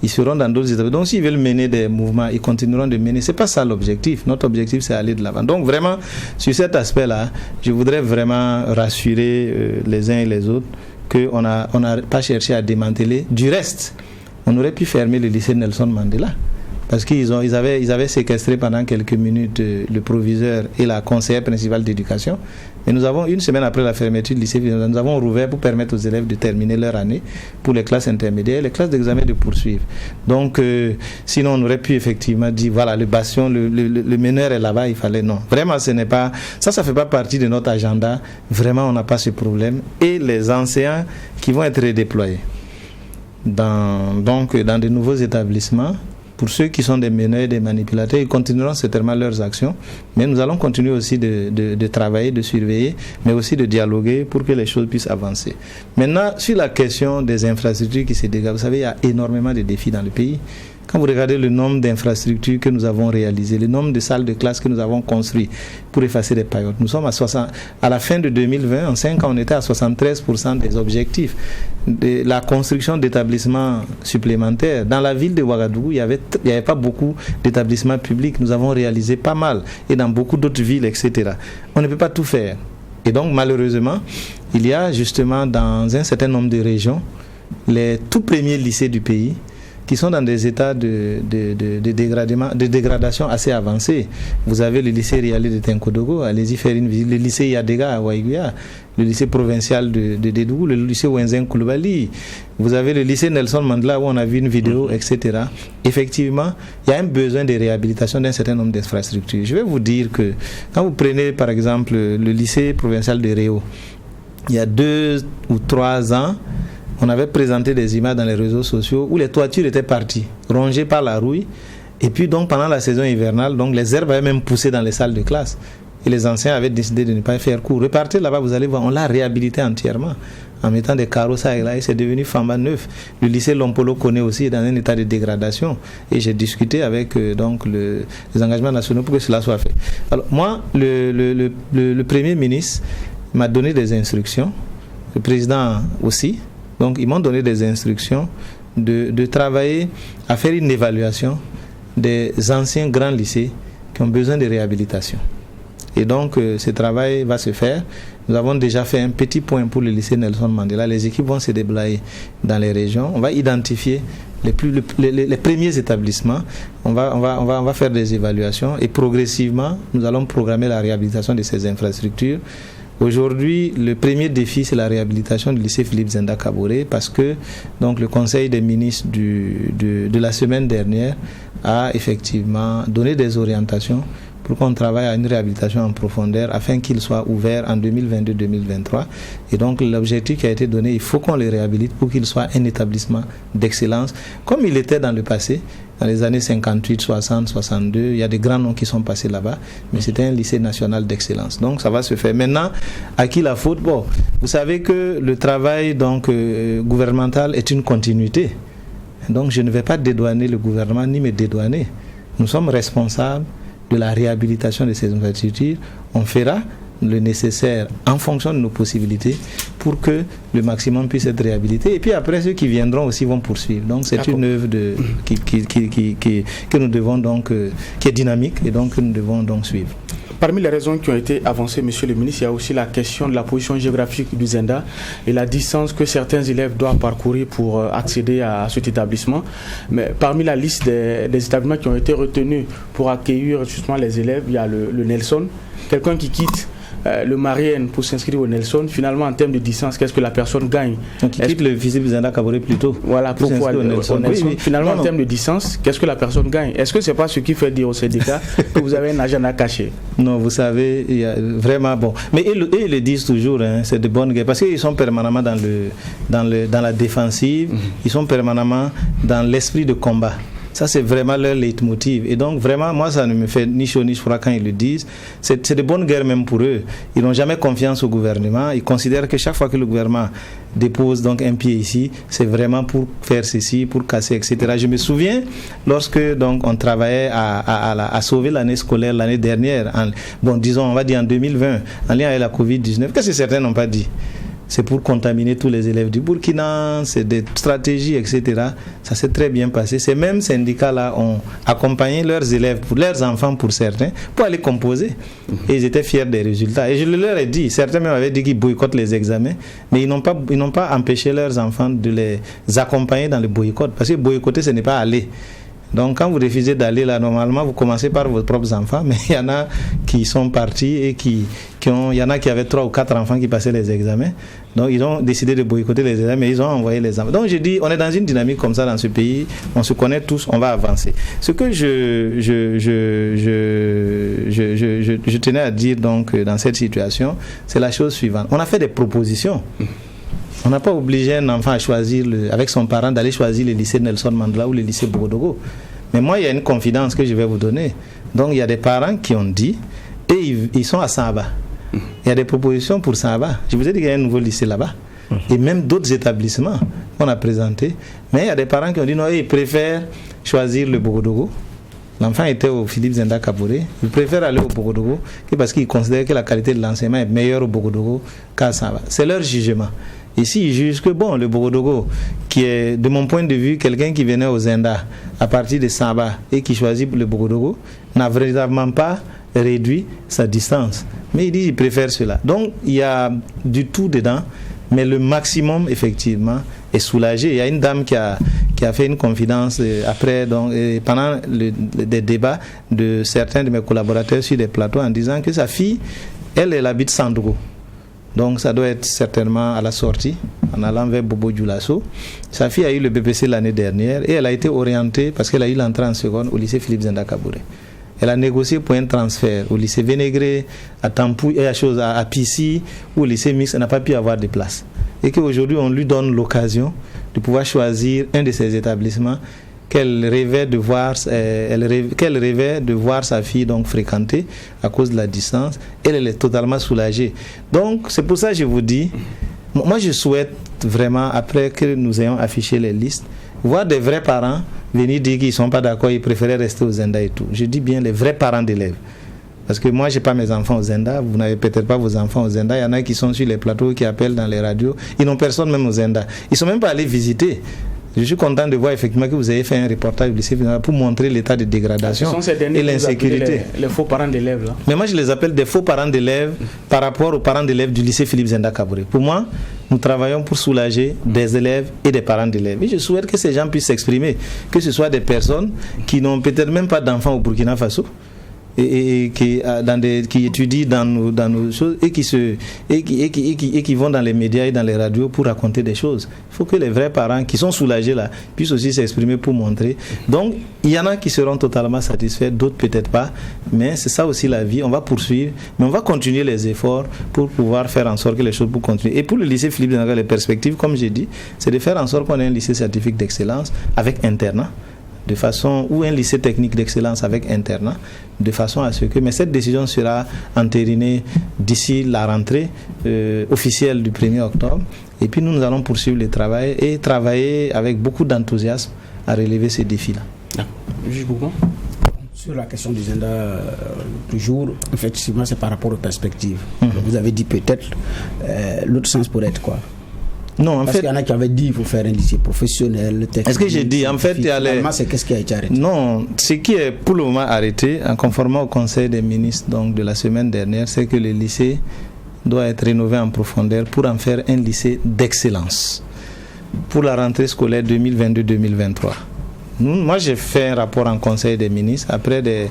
ils seront dans d'autres établissements. Donc s'ils veulent mener des mouvements, ils continueront de mener. Ce n'est pas ça l'objectif. Notre objectif, c'est aller de l'avant. Donc vraiment, sur cet aspect-là, je voudrais vraiment rassurer les uns et les autres qu'on n'a pas cherché à démanteler. Du reste, on aurait pu fermer le lycée Nelson Mandela. Parce qu'ils avaient séquestré pendant quelques minutes le proviseur et la conseillère principale d'éducation. Et nous avons, une semaine après la fermeture du lycée, nous avons rouvert pour permettre aux élèves de terminer leur année pour les classes intermédiaires et les classes d'examen de poursuivre. Donc, sinon, on aurait pu effectivement dire, voilà, le bastion, le meneur est là-bas, il fallait, non. Vraiment, ce n'est pas, ça ne fait pas partie de notre agenda. Vraiment, on n'a pas ce problème. Et les enseignants qui vont être redéployés dans de nouveaux établissements, pour ceux qui sont des meneurs et des manipulateurs, ils continueront certainement leurs actions, mais nous allons continuer aussi de travailler, de surveiller, mais aussi de dialoguer pour que les choses puissent avancer. Maintenant, sur la question des infrastructures qui se dégagent, vous savez, il y a énormément de défis dans le pays. Quand vous regardez le nombre d'infrastructures que nous avons réalisées, le nombre de salles de classe que nous avons construites pour effacer les paillotes, nous sommes à la fin de 2020, en 5 ans, on était à 73% des objectifs. De la construction d'établissements supplémentaires. Dans la ville de Ouagadougou, il n'y avait pas beaucoup d'établissements publics. Nous avons réalisé pas mal. Et dans beaucoup d'autres villes, etc. On ne peut pas tout faire. Et donc, malheureusement, il y a justement dans un certain nombre de régions, les tout premiers lycées du pays qui sont dans des états de dégradation assez avancés. Vous avez le lycée Rialé de Tenkodogo, allez-y faire une visite, le lycée Yadega à Waïguia, le lycée provincial de Dédougou, le lycée Wenzen Koulibaly, vous avez le lycée Nelson Mandela où on a vu une vidéo, etc. Effectivement, il y a un besoin de réhabilitation d'un certain nombre d'infrastructures. Je vais vous dire que quand vous prenez par exemple le lycée provincial de Réau, il y a 2 ou 3 ans, on avait présenté des images dans les réseaux sociaux où les toitures étaient parties, rongées par la rouille. Et puis donc pendant la saison hivernale, donc les herbes avaient même poussé dans les salles de classe. Et les anciens avaient décidé de ne pas faire cours. Repartez là-bas, vous allez voir, on l'a réhabilité entièrement en mettant des carreaux ça et là, et c'est devenu Famba neuf. Le lycée Lompolo connaît aussi dans un état de dégradation. Et j'ai discuté avec donc les engagements nationaux pour que cela soit fait. Alors moi, le Premier ministre m'a donné des instructions, le président aussi. Donc, ils m'ont donné des instructions de travailler à faire une évaluation des anciens grands lycées qui ont besoin de réhabilitation. Et donc, ce travail va se faire. Nous avons déjà fait un petit point pour le lycée Nelson Mandela. Les équipes vont se déblayer dans les régions. On va identifier les premiers établissements. On va faire des évaluations et progressivement, nous allons programmer la réhabilitation de ces infrastructures. Aujourd'hui, le premier défi, c'est la réhabilitation du lycée Philippe Zenda Kaboré parce que donc, le Conseil des ministres de la semaine dernière a effectivement donné des orientations pour qu'on travaille à une réhabilitation en profondeur afin qu'il soit ouvert en 2022-2023. Et donc l'objectif qui a été donné, il faut qu'on le réhabilite pour qu'il soit un établissement d'excellence, comme il était dans le passé, dans les années 58, 60, 62. Il y a des grands noms qui sont passés là-bas, mais c'était un lycée national d'excellence. Donc ça va se faire. Maintenant, à qui la faute? Bon, vous savez que le travail donc, gouvernemental est une continuité. Donc je ne vais pas dédouaner le gouvernement ni me dédouaner. Nous sommes responsables de la réhabilitation de ces infrastructures. On fera le nécessaire en fonction de nos possibilités pour que le maximum puisse être réhabilité. Et puis après, ceux qui viendront aussi vont poursuivre. Donc c'est une œuvre que nous devons donc, qui est dynamique et donc que nous devons donc suivre. Parmi les raisons qui ont été avancées, Monsieur le ministre, il y a aussi la question de la position géographique du Zenda et la distance que certains élèves doivent parcourir pour accéder à cet établissement. Mais parmi la liste des établissements qui ont été retenus pour accueillir justement les élèves, il y a le Nelson. Quelqu'un qui quitte le Marienne pour s'inscrire au Nelson, finalement en termes de distance, qu'est-ce que la personne gagne? Donc il quitte le Philippe Zenda Kaboré plutôt. Voilà, pourquoi au Nelson. Oui. Finalement en termes de distance, qu'est-ce que la personne gagne? Est-ce que c'est pas ce qui fait dire au syndicat que vous avez un agenda caché? Non, vous savez, il y a vraiment bon. Mais ils le disent toujours, hein, c'est de bonnes guerres, parce qu'ils sont permanemment dans la défensive, ils sont permanemment dans l'esprit de combat. Ça, c'est vraiment leur leitmotiv. Et donc, vraiment, moi, ça ne me fait ni chaud ni froid quand ils le disent. C'est de bonne guerre même pour eux. Ils n'ont jamais confiance au gouvernement. Ils considèrent que chaque fois que le gouvernement dépose donc un pied ici, c'est vraiment pour faire ceci, pour casser, etc. Je me souviens, lorsque donc on travaillait à sauver l'année scolaire l'année dernière, disons, on va dire en 2020, en lien avec la Covid-19, qu'est-ce que certains n'ont pas dit? C'est pour contaminer tous les élèves du Burkina, c'est des stratégies, etc. Ça s'est très bien passé. Ces mêmes syndicats-là ont accompagné leurs élèves, leurs enfants pour certains, pour aller composer. Et ils étaient fiers des résultats. Et je leur ai dit, certains m'avaient dit qu'ils boycottent les examens, mais ils n'ont pas empêché leurs enfants de les accompagner dans le boycott. Parce que boycotter, ce n'est pas aller. Donc quand vous refusez d'aller là, normalement, vous commencez par vos propres enfants, mais il y en a qui sont partis et il y en a qui avaient 3 ou 4 enfants qui passaient les examens. Donc ils ont décidé de boycotter les examens, mais ils ont envoyé les enfants. Donc je dis, on est dans une dynamique comme ça dans ce pays, on se connaît tous, on va avancer. Ce que je tenais à dire donc dans cette situation, c'est la chose suivante. On a fait des propositions. On n'a pas obligé un enfant à choisir, avec son parent, d'aller choisir le lycée Nelson Mandela ou le lycée Bogodogo. Mais moi, il y a une confidence que je vais vous donner. Donc, il y a des parents qui ont dit, et ils sont à Saba. Il y a des propositions pour Saba. Je vous ai dit qu'il y a un nouveau lycée là-bas. Et même d'autres établissements qu'on a présentés. Mais il y a des parents qui ont dit, non, ils préfèrent choisir le Bogodogo. L'enfant était au Philippe Zenda Kabouré. Il préfère aller au Bogodogo parce qu'il considère que la qualité de l'enseignement est meilleure au Bogodogo qu'à Saba. C'est leur jugement. Ici, ils jugent que le Bogodogo, qui est, de mon point de vue, quelqu'un qui venait au Zenda à partir de Saba et qui choisit le Bogodogo, n'a véritablement pas réduit sa distance. Mais il dit qu'il préfère cela. Donc, il y a du tout dedans, mais le maximum, effectivement, est soulagé. Il y a une dame qui a fait une confidence après, donc, pendant des débats de certains de mes collaborateurs sur des plateaux en disant que sa fille, elle habite Sandogo. Donc ça doit être certainement à la sortie, en allant vers Bobo Dioulasso. Sa fille a eu le BPC l'année dernière et elle a été orientée, parce qu'elle a eu l'entrée en seconde, au lycée Philippe Zenda Kabouré. Elle a négocié pour un transfert au lycée Vénégré, à Tampouy, à Pissi, ou au lycée Mix, elle n'a pas pu avoir de place. Et qu'aujourd'hui, on lui donne l'occasion de pouvoir choisir un de ces établissements qu'elle rêvait de voir sa fille donc fréquenter à cause de la distance. Elle est totalement soulagée. Donc c'est pour ça que je vous dis, moi je souhaite vraiment, après que nous ayons affiché les listes, voir des vrais parents venir dire qu'ils ne sont pas d'accord, ils préféraient rester au Zenda et tout. Je dis bien les vrais parents d'élèves. Parce que moi, je n'ai pas mes enfants au Zenda, vous n'avez peut-être pas vos enfants au Zenda. Il y en a qui sont sur les plateaux, qui appellent dans les radios. Ils n'ont personne même au Zenda. Ils ne sont même pas allés visiter. Je suis content de voir effectivement que vous avez fait un reportage au lycée pour montrer l'état de dégradation et l'insécurité. Les faux parents d'élèves là. Mais moi je les appelle des faux parents d'élèves par rapport aux parents d'élèves du lycée Philippe Zenda Kabouré. Pour moi, nous travaillons pour soulager des élèves et des parents d'élèves. Et je souhaite que ces gens puissent s'exprimer, que ce soit des personnes qui n'ont peut-être même pas d'enfants au Burkina Faso, et qui étudient dans nos choses et qui vont dans les médias et dans les radios pour raconter des choses. Il faut que les vrais parents qui sont soulagés là puissent aussi s'exprimer pour montrer. Donc il y en a qui seront totalement satisfaits, d'autres peut-être pas, mais c'est ça aussi la vie. On va poursuivre, mais on va continuer les efforts pour pouvoir faire en sorte que les choses puissent continuer. Et pour le lycée Philippe Zenda, les perspectives, comme j'ai dit, c'est de faire en sorte qu'on ait un lycée scientifique d'excellence avec internat, de façon, ou un lycée technique d'excellence avec internat, de façon à ce que, mais cette décision sera entérinée d'ici la rentrée officielle du 1er octobre, et puis nous allons poursuivre le travail et travailler avec beaucoup d'enthousiasme à relever ces défis-là. Sur la question du Zenda, toujours, effectivement, c'est par rapport aux perspectives. Vous avez dit peut-être, l'autre sens pourrait être quoi? Non, en Parce fait, qu'il y en a qui avaient dit qu'il faut faire un lycée professionnel, technique. Est-ce que j'ai dit, en fait, il y a les... c'est qu'est-ce qui a été arrêté? Non, ce qui est pour le moment arrêté, en conformant au Conseil des ministres donc, de la semaine dernière, c'est que le lycée doit être rénové en profondeur pour en faire un lycée d'excellence pour la rentrée scolaire 2022-2023. Moi, j'ai fait un rapport en Conseil des ministres après des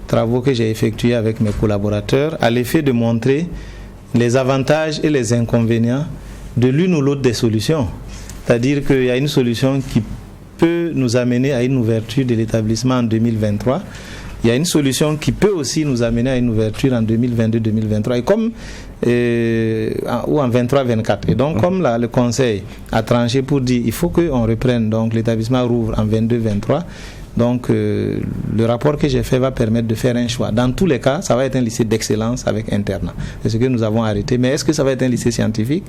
travaux que j'ai effectués avec mes collaborateurs à l'effet de montrer les avantages et les inconvénients de l'une ou l'autre des solutions. C'est-à-dire qu'il y a une solution qui peut nous amener à une ouverture de l'établissement en 2023. Il y a une solution qui peut aussi nous amener à une ouverture en 2022-2023 et comme ou en 23-24. Et donc comme le Conseil a tranché pour dire il faut qu'on reprenne, donc l'établissement rouvre en 22-23, Donc, le rapport que j'ai fait va permettre de faire un choix. Dans tous les cas, ça va être un lycée d'excellence avec internat. C'est ce que nous avons arrêté. Mais est-ce que ça va être un lycée scientifique?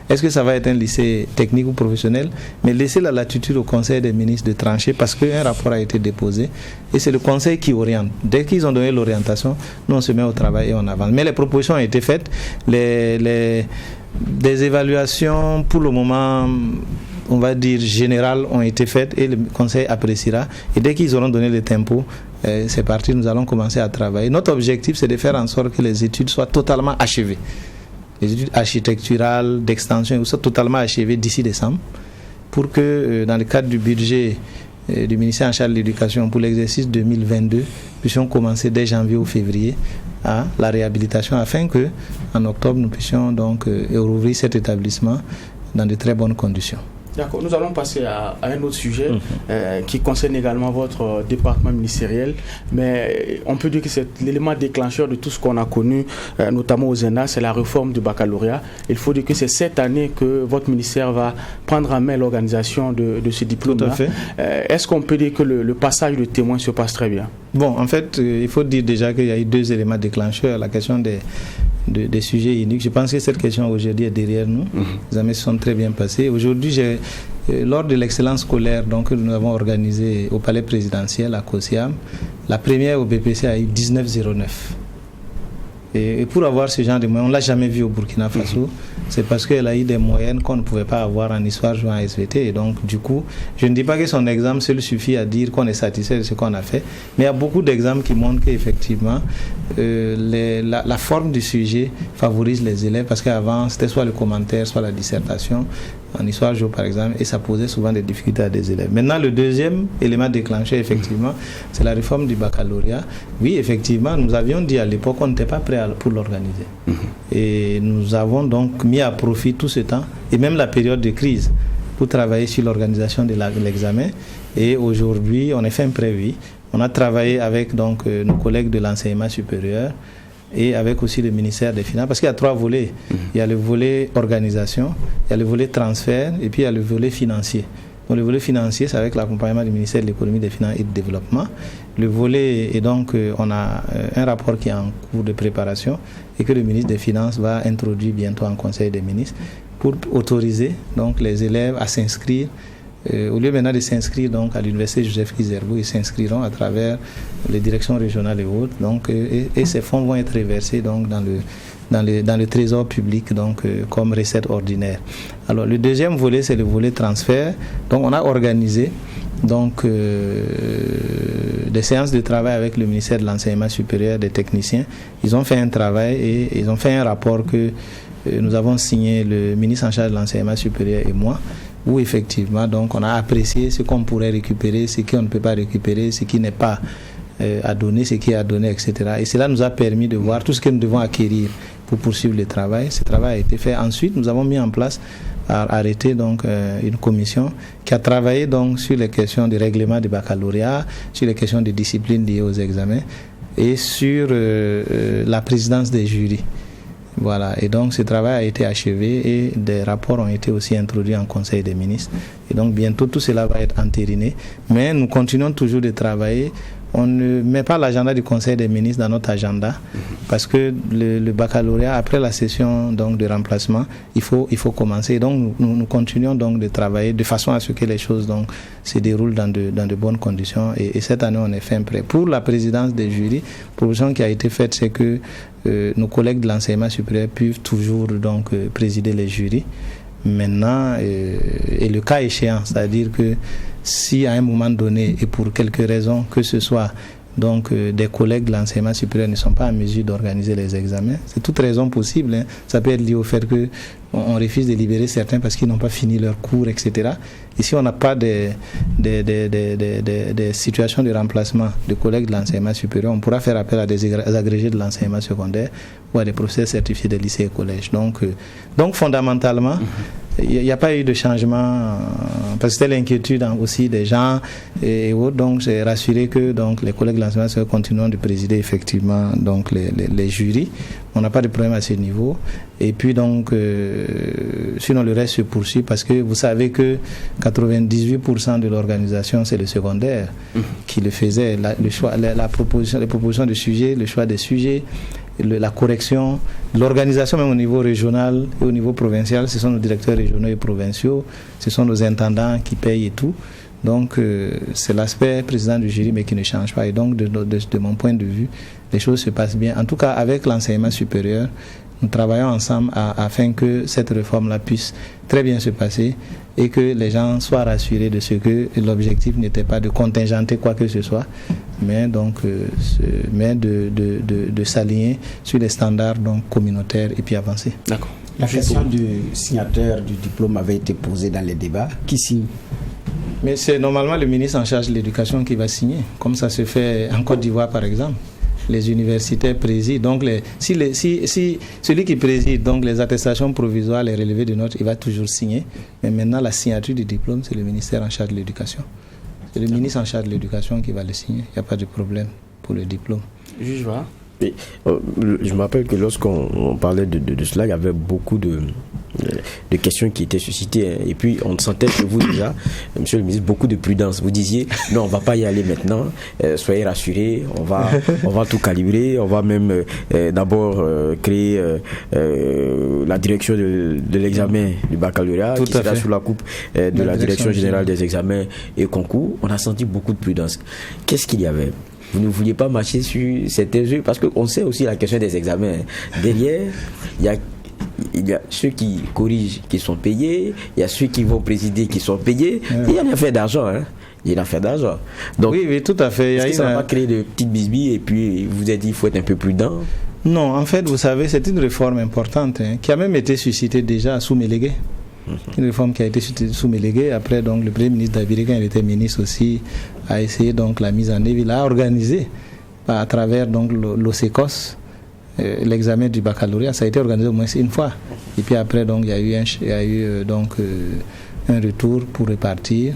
Est-ce que ça va être un lycée technique ou professionnel? Mais laissez la latitude au Conseil des ministres de trancher parce qu'un rapport a été déposé et c'est le Conseil qui oriente. Dès qu'ils ont donné l'orientation, nous on se met au travail et on avance. Mais les propositions ont été faites. Des évaluations, pour le moment, on va dire générales, ont été faites et le Conseil appréciera. Et dès qu'ils auront donné le tempo, c'est parti, nous allons commencer à travailler. Notre objectif, c'est de faire en sorte que les études soient totalement achevées. Les études architecturales, d'extension, soient totalement achevées d'ici décembre, pour que dans le cadre du budget du ministère en charge de l'éducation pour l'exercice 2022, puissions commencer dès janvier ou février à la réhabilitation, afin que en octobre nous puissions donc rouvrir cet établissement dans de très bonnes conditions. D'accord, nous allons passer à un autre sujet qui concerne également votre département ministériel, mais on peut dire que c'est l'élément déclencheur de tout ce qu'on a connu, notamment aux ENA, c'est la réforme du baccalauréat. Il faut dire que c'est cette année que votre ministère va prendre en main l'organisation de ce diplôme-là. Tout à fait. Est-ce qu'on peut dire que le passage de témoin se passe très bien? Bon, en fait, il faut dire déjà qu'il y a eu deux éléments déclencheurs, la question des sujets uniques. Je pense que cette question aujourd'hui est derrière nous. Les examens se sont très bien passés. Aujourd'hui, lors de l'excellence scolaire donc, que nous avons organisée au Palais présidentiel à Kosiam, la première au BPC a eu 19,09. Et pour avoir ce genre de moyens, on ne l'a jamais vu au Burkina Faso. C'est parce qu'elle a eu des moyennes qu'on ne pouvait pas avoir en histoire jouant à SVT. Et donc, du coup, je ne dis pas que son exemple seul suffit à dire qu'on est satisfait de ce qu'on a fait. Mais il y a beaucoup d'exemples qui montrent qu'effectivement, la forme du sujet favorise les élèves. Parce qu'avant, c'était soit le commentaire, soit la dissertation. En histoire géo, par exemple, et ça posait souvent des difficultés à des élèves. Maintenant, le deuxième élément déclenché, effectivement, c'est la réforme du baccalauréat. Oui, effectivement, nous avions dit à l'époque qu'on n'était pas prêt pour l'organiser. Et nous avons donc mis à profit tout ce temps, et même la période de crise, pour travailler sur l'organisation de l'examen. Et aujourd'hui, on est fin prévu. On a travaillé avec donc, nos collègues de l'enseignement supérieur, et avec aussi le ministère des Finances, parce qu'il y a trois volets. Il y a le volet organisation, il y a le volet transfert, et puis il y a le volet financier. Donc le volet financier, c'est avec l'accompagnement du ministère de l'économie, des finances et du développement. Le volet, et donc on a un rapport qui est en cours de préparation et que le ministre des Finances va introduire bientôt en Conseil des ministres pour autoriser donc les élèves à s'inscrire. Au lieu maintenant de s'inscrire donc à l'université Joseph Kizerbo, ils s'inscriront à travers les directions régionales et autres. Donc, et ces fonds vont être reversés donc dans le trésor public donc comme recette ordinaire. Alors le deuxième volet, c'est le volet transfert. Donc on a organisé donc des séances de travail avec le ministère de l'enseignement supérieur, des techniciens. Ils ont fait un travail et ils ont fait un rapport que nous avons signé, le ministre en charge de l'enseignement supérieur et moi, où effectivement donc on a apprécié ce qu'on pourrait récupérer, ce qu'on ne peut pas récupérer, ce qui n'est pas à donner, ce qui est à donner, etc. Et cela nous a permis de voir tout ce que nous devons acquérir pour poursuivre le travail. Ce travail a été fait. Ensuite, nous avons mis en place, arrêté donc une commission qui a travaillé donc sur les questions de règlement du baccalauréat, sur les questions de discipline liées aux examens et sur la présidence des jurys. Voilà, et donc ce travail a été achevé et des rapports ont été aussi introduits en Conseil des ministres. Et donc bientôt tout cela va être entériné. Mais nous continuons toujours de travailler. On ne met pas l'agenda du Conseil des ministres dans notre agenda parce que le baccalauréat, après la session donc, de remplacement, il faut commencer. Donc nous continuons donc de travailler de façon à ce que les choses donc, se déroulent dans de bonnes conditions. Et cette année, on est fin prêt. Pour la présidence des jurys, la proposition qui a été faite, c'est que nos collègues de l'enseignement supérieur peuvent toujours donc, présider les jurys. Maintenant, et le cas échéant, c'est-à-dire que si à un moment donné, et pour quelques raisons que ce soit, donc des collègues de l'enseignement supérieur ne sont pas en mesure d'organiser les examens, c'est toute raison possible. Hein. Ça peut être lié au fait qu'on refuse de libérer certains parce qu'ils n'ont pas fini leur cours, etc. Et si on n'a pas des situations de remplacement de collègues de l'enseignement supérieur, on pourra faire appel à des agrégés de l'enseignement secondaire ou à des professeurs certifiés des lycées et collèges. Donc fondamentalement, il n'y a pas eu de changement, parce que c'était l'inquiétude aussi des gens et autres. Donc, j'ai rassuré que donc, les collègues de l'enseignement supérieur continueront de présider effectivement donc, les jurys. On n'a pas de problème à ce niveau. Et puis, donc, sinon, le reste se poursuit parce que vous savez que 98% de l'organisation, c'est le secondaire qui le faisait. Le choix, les propositions de sujets, le choix des sujets, la correction, l'organisation même au niveau régional et au niveau provincial, ce sont nos directeurs régionaux et provinciaux, ce sont nos intendants qui payent et tout. Donc c'est l'aspect président du jury mais qui ne change pas. Et donc de mon point de vue, les choses se passent bien. En tout cas avec l'enseignement supérieur, nous travaillons ensemble afin que cette réforme-là puisse très bien se passer et que les gens soient rassurés de ce que l'objectif n'était pas de contingenter quoi que ce soit, mais donc de s'aligner sur les standards donc, communautaires et puis avancer. D'accord. La question du signataire du diplôme avait été posée dans les débats. Qui signe? Mais c'est normalement le ministre en charge de l'éducation qui va signer, comme ça se fait en Côte d'Ivoire par exemple. Les universitaires président. Donc, si celui qui préside donc les attestations provisoires, les relevés de notes, il va toujours signer. Mais maintenant, la signature du diplôme, c'est le ministère en charge de l'éducation. C'est le ministre en charge de l'éducation qui va le signer. Il n'y a pas de problème pour le diplôme. Juge va. Et, je me rappelle que lorsqu'on parlait de cela, il y avait beaucoup de questions qui étaient suscitées. Hein. Et puis, on sentait chez vous déjà, monsieur le ministre, beaucoup de prudence. Vous disiez, non, on ne va pas y aller maintenant. Soyez rassurés, on va tout calibrer. On va même d'abord créer la direction de l'examen du baccalauréat qui sera sous la coupe de la direction générale des examens et concours. On a senti beaucoup de prudence. Qu'est-ce qu'il y avait? Vous ne vouliez pas marcher sur certains œufs parce qu'on sait aussi la question des examens. Derrière, il y a ceux qui corrigent qui sont payés, il y a ceux qui vont présider qui sont payés. Il y a une affaire d'argent. Hein. Il y a une affaire d'argent. Donc, oui, tout à fait. Est-ce que ça va pas créer de petites bisbilles et puis vous avez dit qu'il faut être un peu prudent? Non, en fait, vous savez, c'est une réforme importante qui a même été suscitée déjà sous Mélégué. Une réforme qui a été sous Mélégué. Après, donc, le Premier ministre d'Abiré, quand il était ministre aussi, a essayé donc, la mise en œuvre. Il a organisé à travers donc, l'OCECOS l'examen du baccalauréat. Ça a été organisé au moins une fois. Et puis après, donc, il y a eu un retour pour repartir.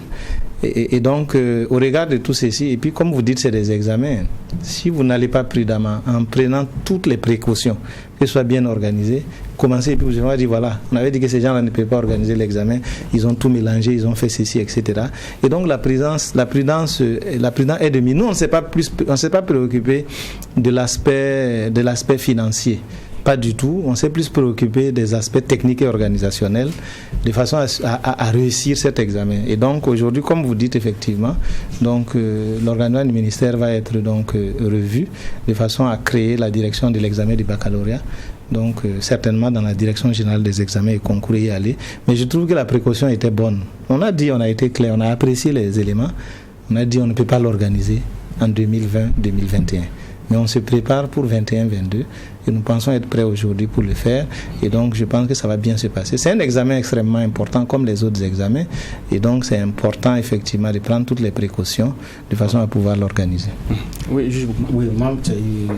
Et donc, au regard de tout ceci, et puis comme vous dites, c'est des examens. Si vous n'allez pas prudemment, en prenant toutes les précautions, que ce soit bien organisé, commencez et puis vous allez dire, voilà, on avait dit que ces gens-là ne peuvent pas organiser l'examen, ils ont tout mélangé, ils ont fait ceci, etc. Et donc, la prudence est de mise. Nous, on ne s'est pas préoccupé de l'aspect financier. Pas du tout. On s'est plus préoccupé des aspects techniques et organisationnels de façon à réussir cet examen. Et donc aujourd'hui, comme vous dites effectivement, donc l'organigramme du ministère va être donc revu de façon à créer la direction de l'examen du baccalauréat. Donc certainement dans la direction générale des examens et concours y aller. Mais je trouve que la précaution était bonne. On a été clair, on a apprécié les éléments. On a dit on ne peut pas l'organiser en 2020-2021. Mais on se prépare pour 21-22 et nous pensons être prêts aujourd'hui pour le faire. Et donc, je pense que ça va bien se passer. C'est un examen extrêmement important comme les autres examens. Et donc, c'est important effectivement de prendre toutes les précautions de façon à pouvoir l'organiser. Oui, moi, c'est une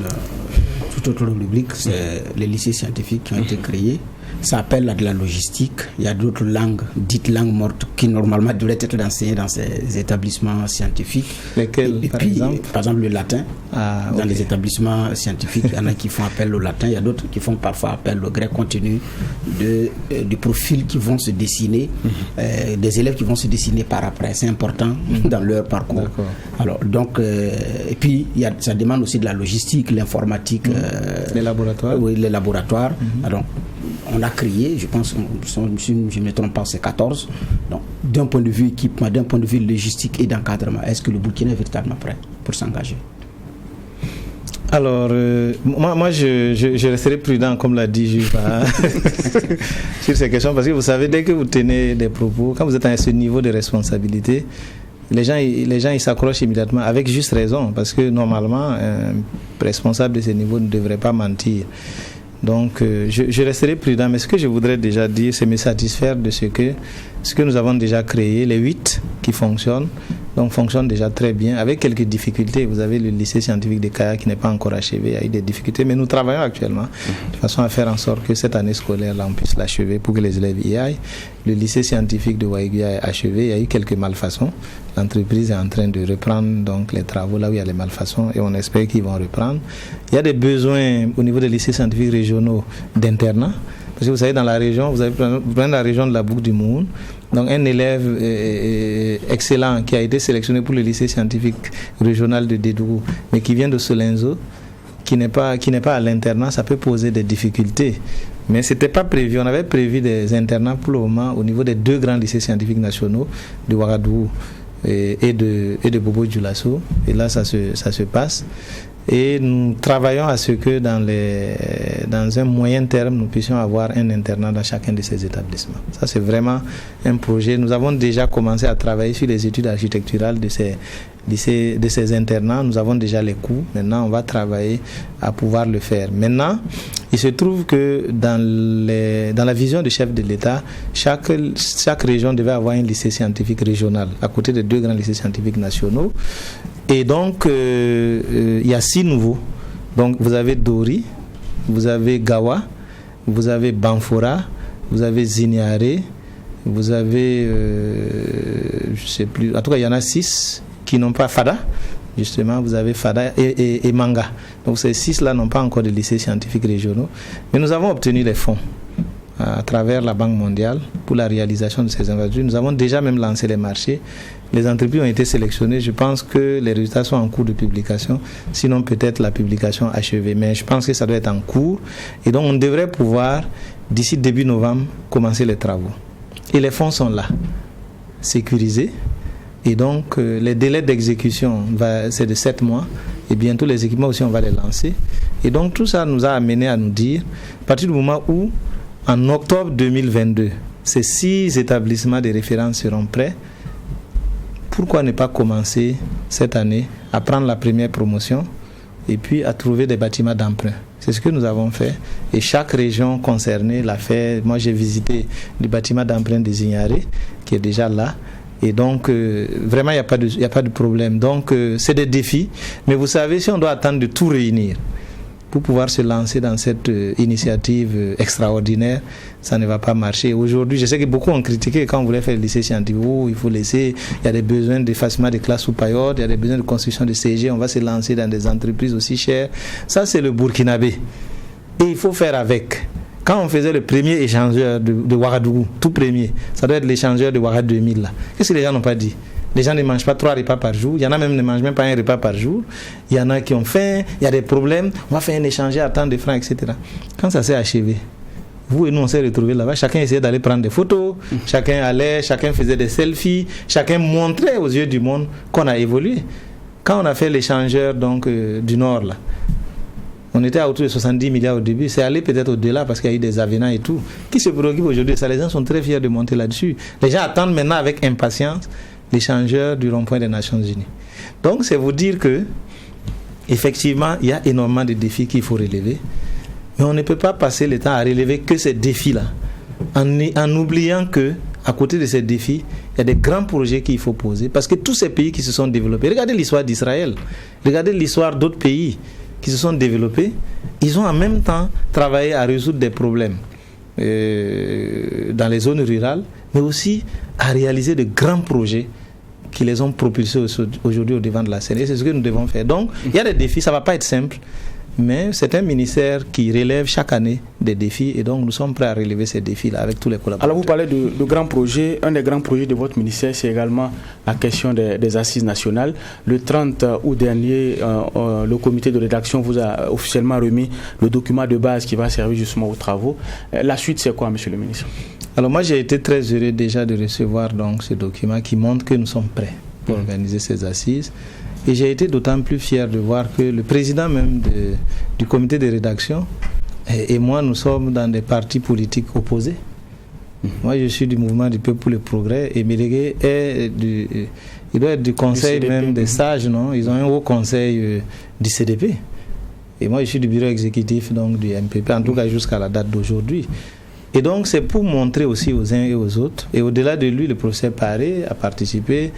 toute autre rubrique. C'est les lycées scientifiques qui ont été créés. Ça appelle à de la logistique. Il y a d'autres langues, dites langues mortes, qui normalement devraient être enseignées dans ces établissements scientifiques. Lesquels, par exemple le latin. Dans les établissements scientifiques, il y en a qui font appel au latin. Il y a d'autres qui font parfois appel au grec compte tenu du profil qui vont se dessiner, des élèves qui vont se dessiner par après. C'est important dans leur parcours. D'accord. Alors, donc, et puis, ça demande aussi de la logistique, l'informatique. Les laboratoires. Oui, les laboratoires. Alors, on a créé, je pense, je ne me trompe pas, c'est 14. Donc, d'un point de vue équipement, d'un point de vue logistique et d'encadrement, est-ce que le Burkina est véritablement prêt pour s'engager? Alors, moi je resterai prudent, comme l'a dit Jules, sur ces questions, parce que vous savez, dès que vous tenez des propos, quand vous êtes à ce niveau de responsabilité, les gens ils s'accrochent immédiatement, avec juste raison, parce que normalement, un responsable de ce niveau ne devrait pas mentir. Donc, je resterai prudent, mais ce que je voudrais déjà dire, c'est me satisfaire de ce que nous avons déjà créé, les 8 qui fonctionne, donc fonctionne déjà très bien, avec quelques difficultés. Vous avez le lycée scientifique de Kaya qui n'est pas encore achevé, il y a eu des difficultés, mais nous travaillons actuellement de façon à faire en sorte que cette année scolaire-là, on puisse l'achever pour que les élèves y aillent. Le lycée scientifique de Waiguia est achevé, il y a eu quelques malfaçons. L'entreprise est en train de reprendre donc les travaux là où il y a les malfaçons et on espère qu'ils vont reprendre. Il y a des besoins au niveau des lycées scientifiques régionaux d'internat. Parce que vous savez, dans la région, vous prenez la région de la Boucle du Moun, donc un élève excellent qui a été sélectionné pour le lycée scientifique régional de Dédougou, mais qui vient de Solenzo, qui n'est pas à l'internat, ça peut poser des difficultés. Mais ce n'était pas prévu. On avait prévu des internats pour le moment au niveau des 2 grands lycées scientifiques nationaux, de Ouagadougou et de Bobo Dioulasso. Et là, ça se passe. Et nous travaillons à ce que dans un moyen terme, nous puissions avoir un internat dans chacun de ces établissements. Ça, c'est vraiment un projet. Nous avons déjà commencé à travailler sur les études architecturales de ces internats. Nous avons déjà les coûts. Maintenant, on va travailler à pouvoir le faire. Maintenant, il se trouve que dans la vision du chef de l'État, chaque région devait avoir un lycée scientifique régional, à côté des 2 grands lycées scientifiques nationaux. Et donc, il y a 6 nouveaux. Donc, vous avez Dori, vous avez Gawa, vous avez Banfora, vous avez Ziniare, vous avez, je ne sais plus, en tout cas, il y en a 6 qui n'ont pas Fada. Justement, vous avez Fada et Manga. Donc, ces 6-là n'ont pas encore de lycées scientifiques régionaux. Mais nous avons obtenu les fonds à travers la Banque mondiale pour la réalisation de ces infrastructures. Nous avons déjà même lancé les marchés. Les entreprises ont été sélectionnées. Je pense que les résultats sont en cours de publication. Sinon, peut-être la publication achevée. Mais je pense que ça doit être en cours. Et donc, on devrait pouvoir, d'ici début novembre, commencer les travaux. Et les fonds sont là, sécurisés. Et donc, les délais d'exécution, c'est de 7 mois. Et bientôt, les équipements aussi, on va les lancer. Et donc, tout ça nous a amené à nous dire, à partir du moment où, en octobre 2022, ces 6 établissements de référence seront prêts, pourquoi ne pas commencer cette année à prendre la première promotion et puis à trouver des bâtiments d'emprunt? C'est ce que nous avons fait et chaque région concernée l'a fait. Moi, j'ai visité le bâtiment d'emprunt de Zignaré qui est déjà là. Et donc, vraiment, il n'y a pas de problème. Donc, c'est des défis. Mais vous savez, si on doit attendre de tout réunir pour pouvoir se lancer dans cette initiative extraordinaire, ça ne va pas marcher. Aujourd'hui, je sais que beaucoup ont critiqué quand on voulait faire le lycée scientifique. Il faut laisser, il y a des besoins d'effacement des classes sous paillotes, il y a des besoins de construction de CG, on va se lancer dans des entreprises aussi chères. Ça, c'est le Burkinabé. Et il faut faire avec. Quand on faisait le premier échangeur de Ouagadougou, tout premier, ça doit être l'échangeur de Ouagadougou 2000 là. Qu'est-ce que les gens n'ont pas dit? Les gens ne mangent pas 3 repas par jour. Il y en a même qui ne mangent même pas un repas par jour. Il y en a qui ont faim, il y a des problèmes. On va faire un échangeur à tant de francs, etc. Quand ça s'est achevé, vous et nous, on s'est retrouvés là-bas. Chacun essayait d'aller prendre des photos. Chacun allait, chacun faisait des selfies. Chacun montrait aux yeux du monde qu'on a évolué. Quand on a fait l'échangeur donc, du Nord, là, on était à autour de 70 milliards au début. C'est allé peut-être au-delà parce qu'il y a eu des avenants et tout. Qui se préoccupe aujourd'hui? Ça, les gens sont très fiers de monter là-dessus. Les gens attendent maintenant avec impatience l'échangeur du rond-point des Nations Unies. Donc, c'est vous dire que, effectivement, il y a énormément de défis qu'il faut relever. Mais on ne peut pas passer le temps à relever que ces défis-là, en oubliant que, à côté de ces défis, il y a des grands projets qu'il faut poser. Parce que tous ces pays qui se sont développés, regardez l'histoire d'Israël, regardez l'histoire d'autres pays qui se sont développés, ils ont en même temps travaillé à résoudre des problèmes dans les zones rurales, mais aussi à réaliser de grands projets qui les ont propulsés aujourd'hui au devant de la scène. Et c'est ce que nous devons faire. Donc, il y a des défis, ça ne va pas être simple, mais c'est un ministère qui relève chaque année des défis et donc nous sommes prêts à relever ces défis-là avec tous les collaborateurs. Alors, vous parlez de grands projets. Un des grands projets de votre ministère, c'est également la question des assises nationales. Le 30 août dernier, le comité de rédaction vous a officiellement remis le document de base qui va servir justement aux travaux. La suite, c'est quoi, monsieur le ministre? Alors moi, j'ai été très heureux déjà de recevoir donc ce document qui montre que nous sommes prêts pour organiser ces assises. Et j'ai été d'autant plus fier de voir que le président même du comité de rédaction et moi, nous sommes dans des partis politiques opposés. Moi, je suis du mouvement du peuple pour le progrès et Mélégué il doit être du conseil même des sages, non? Ils ont un haut conseil du CDP. Et moi, je suis du bureau exécutif donc du MPP, en tout cas jusqu'à la date d'aujourd'hui. Et donc c'est pour montrer aussi aux uns et aux autres, et au-delà de lui, le professeur Paré a participé,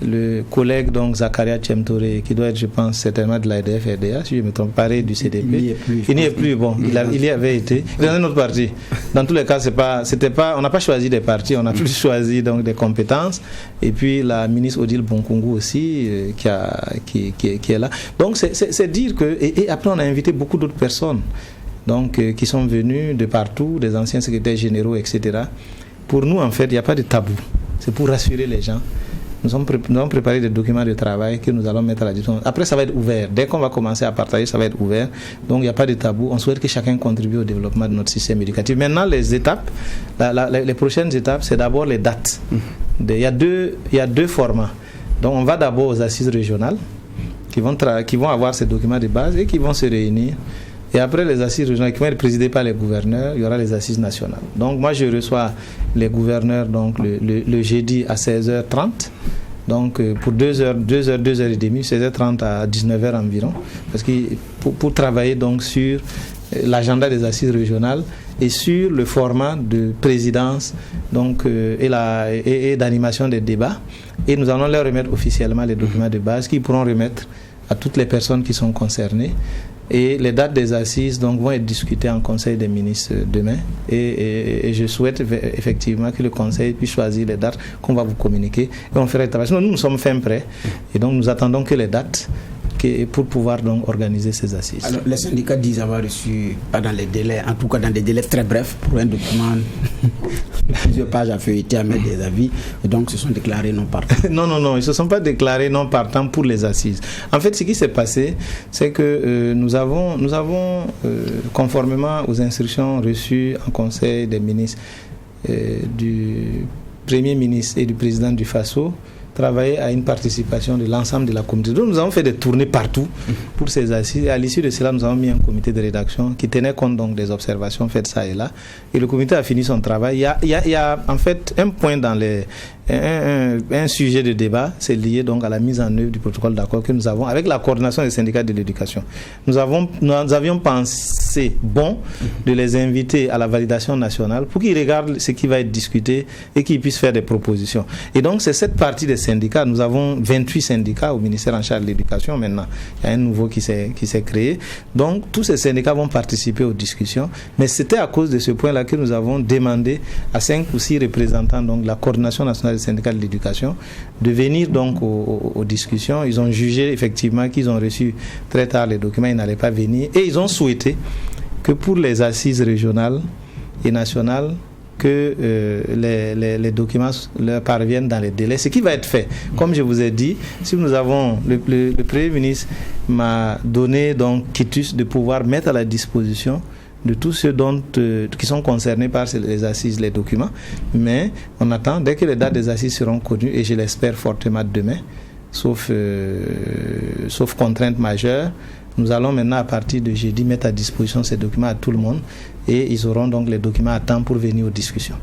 le collègue donc Zakaria Tchemtoré, qui doit être, je pense, certainement de l'ADF-RDA, si je me trompe, Paré du CDP. Il n'y est plus, bon, il y avait été. Dans un autre parti. Dans tous les cas, on n'a pas choisi des partis, on a plus choisi donc des compétences. Et puis la ministre Odile Bonkungu aussi, qui est là. Donc c'est dire que, et après on a invité beaucoup d'autres personnes, donc qui sont venus de partout, des anciens secrétaires généraux, etc. Pour nous, en fait, il n'y a pas de tabou. C'est pour rassurer les gens. Nous avons préparé des documents de travail que nous allons mettre à la disposition. Après, ça va être ouvert. Dès qu'on va commencer à partager, ça va être ouvert. Donc, il n'y a pas de tabou. On souhaite que chacun contribue au développement de notre système éducatif. Maintenant, les étapes, les prochaines étapes, c'est d'abord les dates. Il y a deux formats. Donc, on va d'abord aux assises régionales qui vont avoir ces documents de base et qui vont se réunir. Et après les assises régionales qui vont être présidées par les gouverneurs, il y aura les assises nationales. Donc moi je reçois les gouverneurs donc le jeudi à 16h30. Donc pour 2h30, 16h30 à 19h environ. Parce que pour travailler donc sur l'agenda des assises régionales et sur le format de présidence donc, et d'animation des débats. Et nous allons leur remettre officiellement les documents de base qu'ils pourront remettre à toutes les personnes qui sont concernées. Et les dates des assises donc, vont être discutées en Conseil des ministres demain. Et je souhaite effectivement que le Conseil puisse choisir les dates qu'on va vous communiquer. Et on fera le travail. Sinon, nous sommes fin prêts. Et donc, nous attendons que les dates pour pouvoir donc organiser ces assises. Alors, les syndicats disent avoir reçu, pas dans les délais, en tout cas dans des délais très brefs, pour un document plusieurs pages à feuilleter, à mettre des avis, et donc se sont déclarés non partants. Non, ils ne se sont pas déclarés non partants pour les assises. En fait, ce qui s'est passé, c'est que nous avons conformément aux instructions reçues en Conseil des ministres du Premier ministre et du président du FASO, travailler à une participation de l'ensemble de la communauté. Donc nous avons fait des tournées partout pour ces assises. Et à l'issue de cela, nous avons mis un comité de rédaction qui tenait compte donc des observations faites ça et là. Et le comité a fini son travail. Il y a en fait un point dans un sujet de débat, c'est lié donc à la mise en œuvre du protocole d'accord que nous avons avec la coordination des syndicats de l'éducation. Nous avions pensé bon de les inviter à la validation nationale pour qu'ils regardent ce qui va être discuté et qu'ils puissent faire des propositions. Et donc c'est cette partie des syndicats. Nous avons 28 syndicats au ministère en charge de l'éducation maintenant. Il y a un nouveau qui s'est créé. Donc tous ces syndicats vont participer aux discussions. Mais c'était à cause de ce point-là que nous avons demandé à 5 ou 6 représentants donc de la coordination nationale des syndicats de l'éducation de venir donc aux discussions. Ils ont jugé effectivement qu'ils ont reçu très tard les documents, ils n'allaient pas venir. Et ils ont souhaité que pour les assises régionales et nationales, que les documents leur parviennent dans les délais, ce qui va être fait. Comme je vous ai dit, si nous avons, le Premier ministre m'a donné donc quitus de pouvoir mettre à la disposition de tous ceux qui sont concernés par les assises, les documents, mais on attend, dès que les dates des assises seront connues, et je l'espère fortement demain, sauf contrainte majeure, nous allons maintenant à partir de jeudi mettre à disposition ces documents à tout le monde et ils auront donc les documents à temps pour venir aux discussions.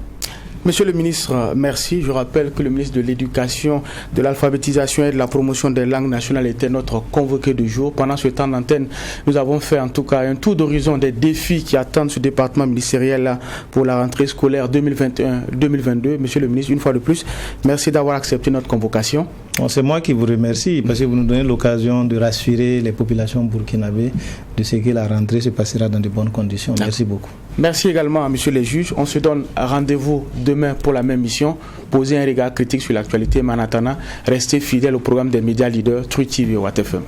Monsieur le ministre, merci. Je rappelle que le ministre de l'Éducation, de l'Alphabétisation et de la Promotion des langues nationales était notre convoqué du jour. Pendant ce temps d'antenne, nous avons fait en tout cas un tour d'horizon des défis qui attendent ce département ministériel pour la rentrée scolaire 2021-2022. Monsieur le ministre, une fois de plus, merci d'avoir accepté notre convocation. Bon, c'est moi qui vous remercie parce que vous nous donnez l'occasion de rassurer les populations burkinabées de ce que la rentrée se passera dans de bonnes conditions. Merci beaucoup. Merci également à messieurs les juges. On se donne rendez-vous demain pour la même mission. Poser un regard critique sur l'actualité, mais en attendant, restez fidèles au programme des médias leaders, Truth TV et Watt FM.